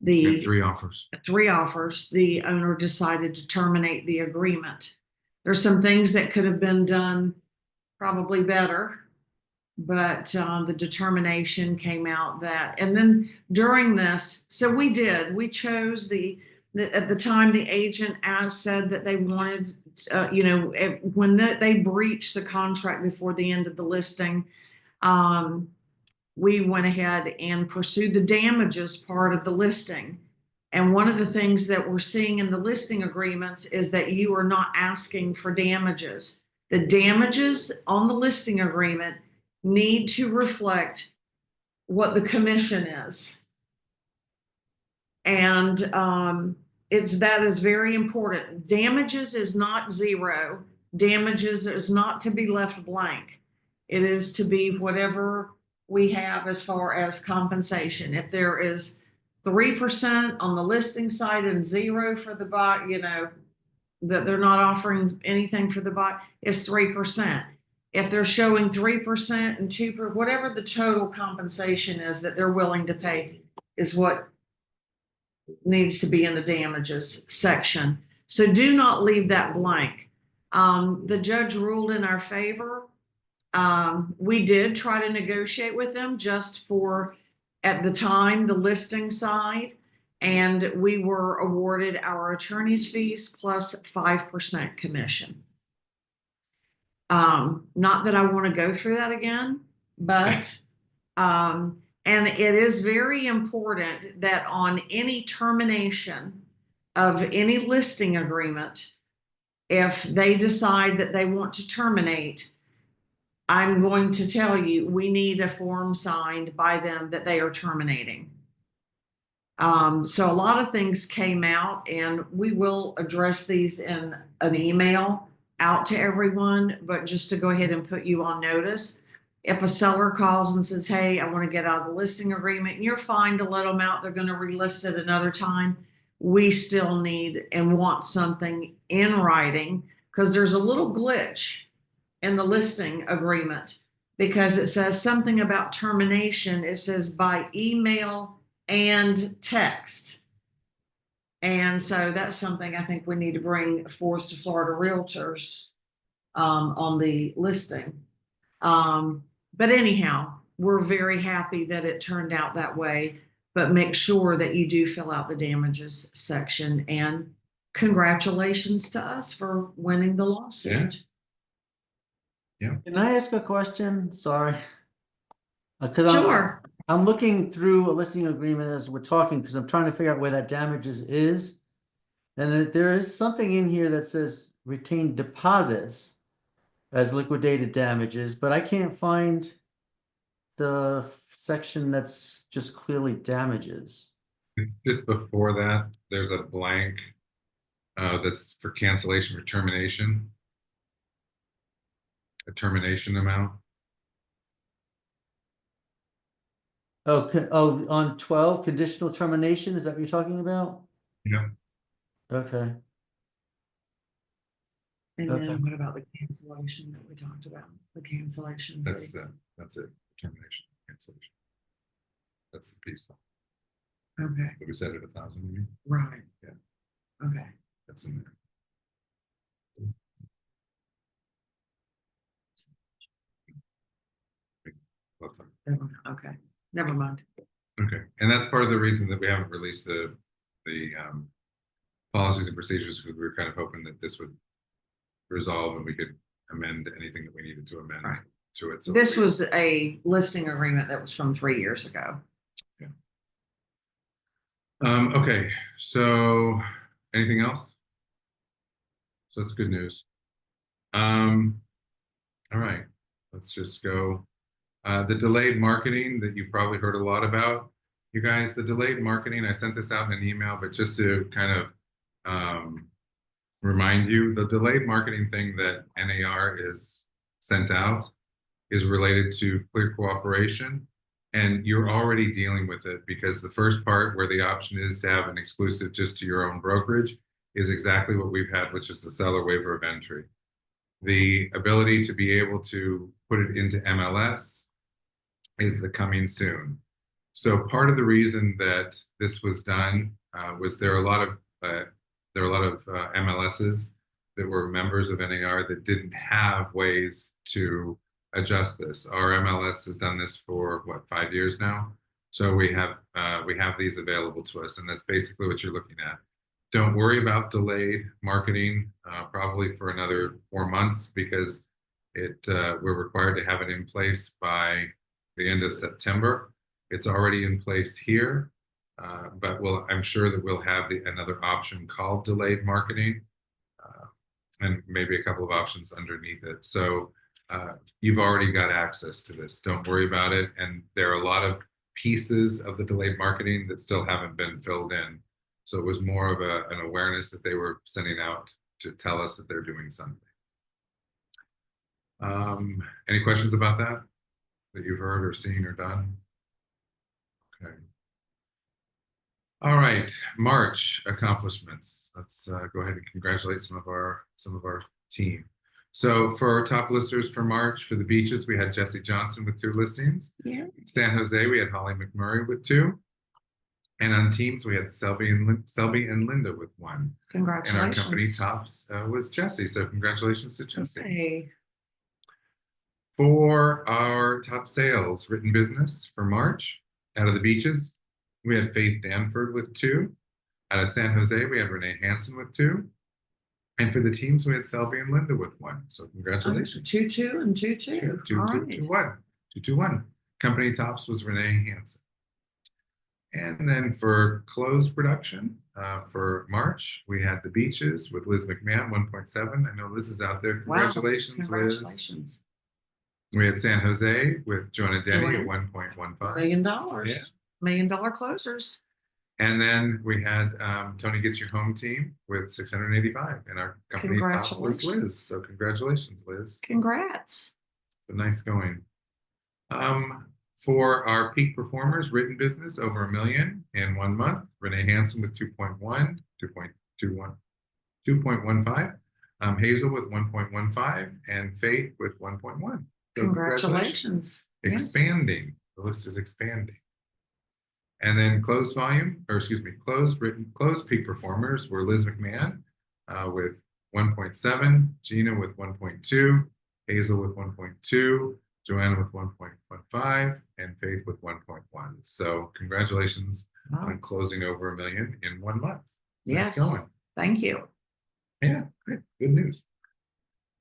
We had 3 offers. 3 offers, the owner decided to terminate the agreement. There's some things that could have been done probably better, but the determination came out that, and then during this, so we chose at the time the agent said that they wanted, when they breached the contract before the end of the listing, we went ahead and pursued the damages part of the listing. And one of the things that we're seeing in the listing agreements is that you are not asking for damages. The damages on the listing agreement need to reflect what the commission is. And that is very important. Damages is not zero. Damages is not to be left blank. It is to be whatever we have as far as compensation. If there is 3% on the listing side and 0 for the buy, that they're not offering anything for the buy, it's 3%. If they're showing 3% and 2%, whatever the total compensation is that they're willing to pay is what needs to be in the damages section. So do not leave that blank. The judge ruled in our favor. We did try to negotiate with them just for, at the time, the listing side, and we were awarded our attorney's fees plus 5% commission. Not that I want to go through that again, but and it is very important that on any termination of any listing agreement, if they decide that they want to terminate, I'm going to tell you, we need a form signed by them that they are terminating. So a lot of things came out, and we will address these in an email out to everyone, but just to go ahead and put you on notice. If a seller calls and says, hey, I want to get out of the listing agreement, and you're fine to let them out, they're going to relist it another time, we still need and want something in writing, because there's a little glitch in the listing agreement, because it says something about termination. It says by email and text. And so that's something I think we need to bring forth to Florida Realtors on the listing. But anyhow, we're very happy that it turned out that way, but make sure that you do fill out the damages section, and congratulations to us for winning the lawsuit. Yeah. Can I ask a question? Sorry. Because Sure. I'm looking through a listing agreement as we're talking, because I'm trying to figure out where that damages is. And there is something in here that says retained deposits as liquidated damages, but I can't find the section that's just clearly damages. Just before that, there's a blank that's for cancellation or termination. A termination amount. Oh, on 12, conditional termination, is that what you're talking about? Yeah. Okay. And Okay. then what about the cancellation that we talked about? The cancellation. That's fee? that's it. Termination, cancellation. That's the piece. Okay. That we said at 1,000. You mean? Right. Yeah. Okay. That's in there. We'll talk. Okay. Never mind. Okay, and that's part of the reason that we haven't released the policies and procedures, because we were kind of hoping that this would resolve and we could amend anything that we needed to amend to it. So This was a listing agreement that was from 3 years ago. Okay, so anything else? So that's good news. All right, let's just go. The delayed marketing that you've probably heard a lot about. You guys, the delayed marketing, I sent this out in an email, but just to kind of remind you, the delayed marketing thing that NAR is sent out is related to clear cooperation. And you're already dealing with it because the first part where the option is to have an exclusive just to your own brokerage is exactly what we've had, which is the seller waiver of entry. The ability to be able to put it into MLS is the coming soon. So part of the reason that this was done was there are a lot of MLSs that were members of NAR that didn't have ways to adjust this. Our MLS has done this for what, 5 years now? So we have these available to us, and that's basically what you're looking at. Don't worry about delayed marketing probably for another 4 months because we're required to have it in place by the end of September. It's already in place here, but I'm sure that we'll have another option called delayed marketing and maybe a couple of options underneath it. So you've already got access to this. Don't worry about it. And there are a lot of pieces of the delayed marketing that still haven't been filled in. So it was more of an awareness that they were sending out to tell us that they're doing something. Any questions about that you've heard or seen or done? Okay. All right, March accomplishments. Let's go ahead and congratulate some of our team. So for our top listers for March, for the beaches, we had Jesse Johnson with 2 listings. Yeah. San Jose, we had Holly McMurray with 2. And on teams, we had Selby and Linda with 1. Congratulations. And our company tops was Jesse. So congratulations to Jesse. Hey. For our top sales written business for March, out of the beaches, we had Faith Danford with 2. Out of San Jose, we had Renee Hansen with 2. And for the teams, we had Selby and Linda with 1. So congratulations. 2-2 and 2-2. 2-2-2-1. 2-2-1. Company tops was Renee Hansen. And then for closed production for March, we had the beaches with Liz McMahon, 1.7. I know Liz is out there. Congratulations, wow. Liz. Congratulations. We had San Jose with Joanna Denny at 1.15. $1 million. Yeah. $1 million closers. And then we had Tony Gets Your Home team with 685. And our company top was Liz. So congratulations, Liz. Congrats. So nice going. For our peak performers, written business over $1 million in 1 month, Renee Hansen with 2.1, 2.21, 2.15, Hazel with 1.15, and Faith with 1.1. So congratulations. Expanding. The list is expanding. And then closed peak performers were Liz McMahon with 1.7, Gina with 1.2, Hazel with 1.2, Joanna with 1.15, and Faith with 1.1. So congratulations on closing over $1 million in 1 month. Yes. Nice going. Thank you. Yeah, good news.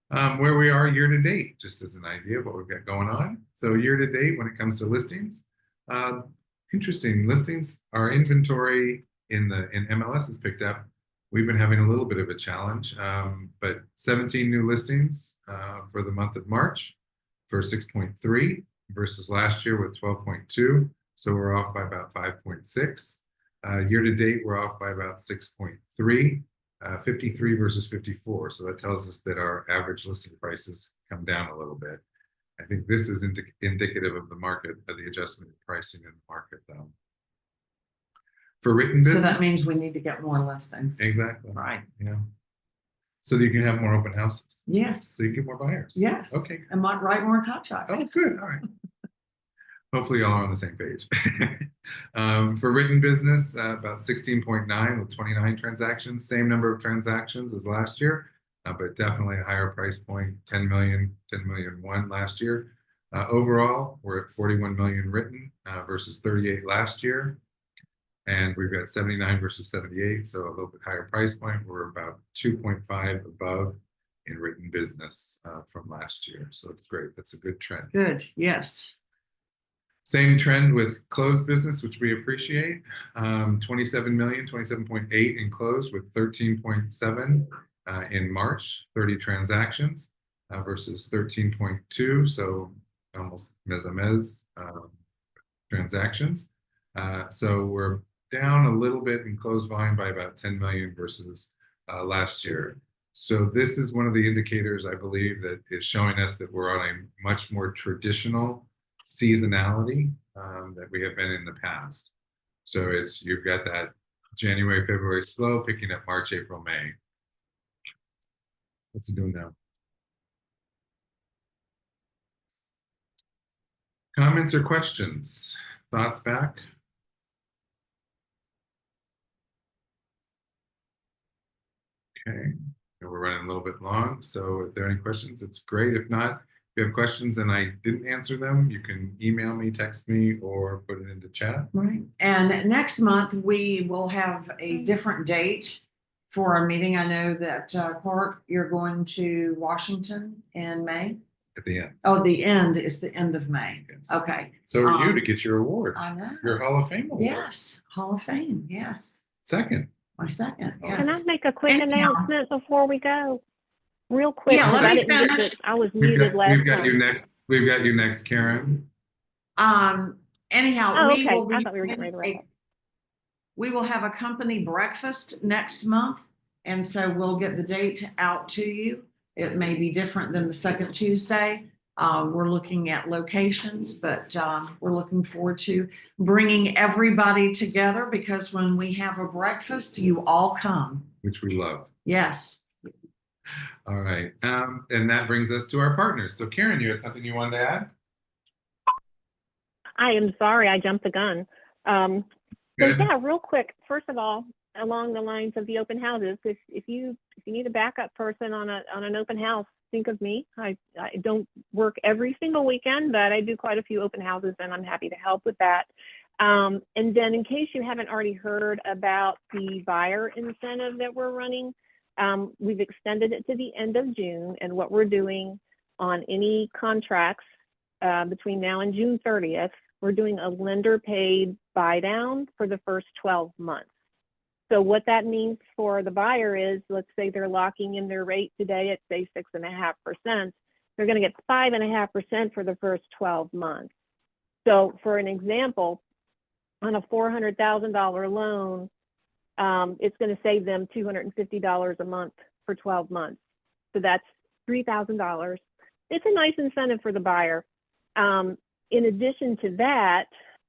Where we are year to date, just as an idea of what we've got going on. So year to date, when it comes to listings, interesting listings. Our inventory in MLS has picked up. We've been having a little bit of a challenge, but 17 new listings for the month of March for 6.3 versus last year with 12.2. So we're off by about 5.6. Year to date, we're off by about 6.3, 53 versus 54. So that tells us that our average listing prices come down a little bit. I think this is indicative of the market, of the adjustment in pricing in the market, though. For written business. So that means we need to get more listings. Exactly. Right. Yeah. So that you can have more open houses. Yes. So you get more buyers. Yes. Okay. And might write more contracts. Oh, good. All right. Hopefully y'all are on the same page. For written business, about 16.9 with 29 transactions, same number of transactions as last year, but definitely a higher price point, 10 million one last year. Overall, we're at 41 million written versus 38 last year. And we've got 79 versus 78, so a little bit higher price point. We're about 2.5 above in written business from last year. So it's great. That's a good trend. Good, yes. Same trend with closed business, which we appreciate. 27 million, 27.8 in closed with 13.7 in March, 30 transactions versus 13.2. So almost mez transactions. So we're down a little bit in closed volume by about 10 million versus last year. So this is one of the indicators, I believe, that is showing us that we're on a much more traditional seasonality that we have been in the past. So you've got that January, February slow, picking up March, April, May. What's it doing now? Comments or questions? Thoughts back? Okay, we're running a little bit long, so if there are any questions, it's great. If not, if you have questions and I didn't answer them, you can email me, text me, or put it into chat. Right. And next month, we will have a different date for our meeting. I know that Clark, you're going to Washington in May. At the end. Oh, the end is the end of May. Yes. Okay. So are you to get your award? I know. Your Hall of Fame award. Yes, Hall of Fame. Yes. Second. My second. Yes. Can I make a quick Anyhow. announcement before we go? Real quick. Yeah, let 'cause I me didn't get finish. this- I was muted last We've got time. you next. We've got you next, Karen. Anyhow, Oh, we okay. will be I thought we were getting ready to wrap up. we will have a company breakfast next month, and so we'll get the date out to you. It may be different than the second Tuesday. We're looking at locations, but we're looking forward to bringing everybody together because when we have a breakfast, you all come. Which we love. Yes. All right. And that brings us to our partners. So Karen, you had something you wanted to add? I am sorry, I jumped the gun. So Good. yeah, real quick. First of all, along the lines of the open houses, if you need a backup person on an open house, think of me. I don't work every single weekend, but I do quite a few open houses, and I'm happy to help with that. And then, in case you haven't already heard about the buyer incentive that we're running, we've extended it to the end of June, and what we're doing on any contracts between now and June 30th, we're doing a lender paid buy down for the first 12 months. So what that means for the buyer is, let's say they're locking in their rate today at say 6.5%, they're going to get 5.5% for the first 12 months. So for an example, on a $400,000 loan, it's going to save them $250 a month for 12 months. So that's $3,000. It's a nice incentive for the buyer. In addition to that,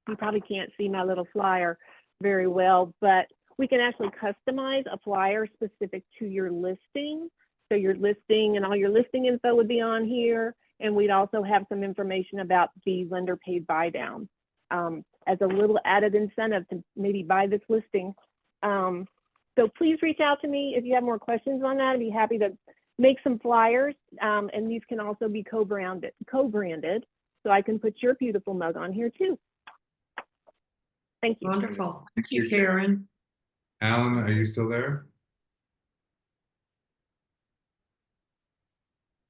you probably can't see my little flyer very well, but we can actually customize a flyer specific to your listing. So your listing and all your listing info would be on here. And we'd also have some information about the lender paid buy down as a little added incentive to maybe buy this listing. So please reach out to me if you have more questions on that. I'd be happy to make some flyers. And these can also be co-branded. So I can put your beautiful mug on here too. Thank you. Wonderful. Thank you, Karen. Alan, are you still there?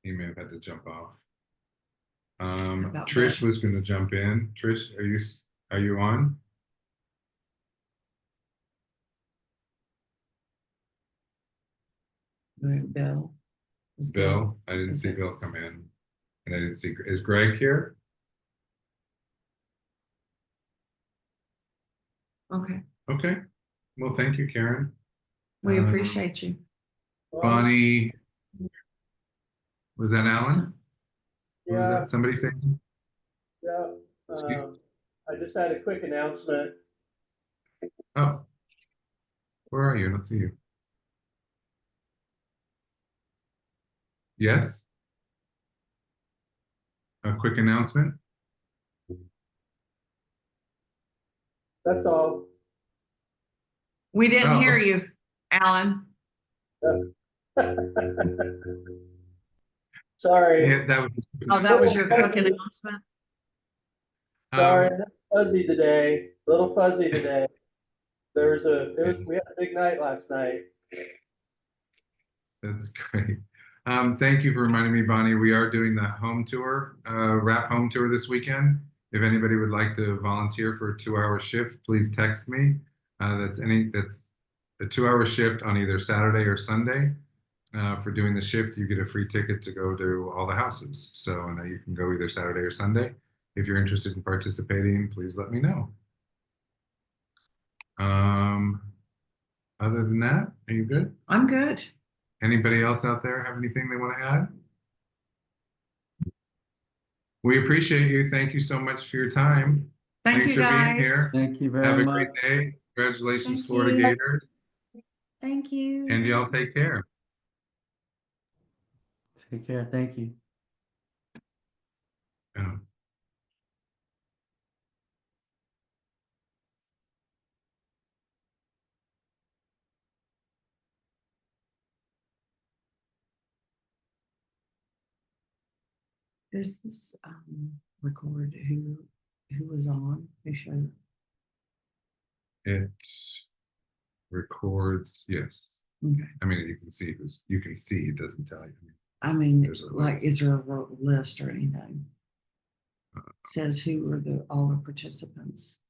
He may have had to jump off. Trish was going to jump in. Trish, are you on? Bill. Bill, I didn't see Bill come in, and I didn't see. Is Greg here? Okay. Okay. Well, thank you, Karen. We appreciate you. Bonnie, was that Alan? Or was Yeah. that somebody saying? Yeah, I just had a quick announcement. Oh, where are you? I don't see you. Yes? A quick announcement? That's all. We didn't Oh. hear you, Alan. Sorry. Yeah, that was. Oh, that was your quick announcement? Sorry, fuzzy today. Little fuzzy today. We had a big night last night. That's great. Thank you for reminding me, Bonnie. We are doing the home tour, wrap home tour this weekend. If anybody would like to volunteer for a 2-hour shift, please text me. That's a 2-hour shift on either Saturday or Sunday. For doing the shift, you get a free ticket to go to all the houses. So, and that you can go either Saturday or Sunday. If you're interested in participating, please let me know. Other than that, are you good? I'm good. Anybody else out there have anything they want to add? We appreciate you. Thank you so much for your time. Thank Thanks you, for being guys. here. Thank you Have very a much. great day. Congratulations, Thank Florida you. Gators. Thank you. And y'all take care. Take care. Thank you. Yeah. Does this record who was on? Who showed? It records, yes. Okay. I mean, you can see, it doesn't tell you. I mean, There's a like, list. is there a list or anything? Says who are all the participants?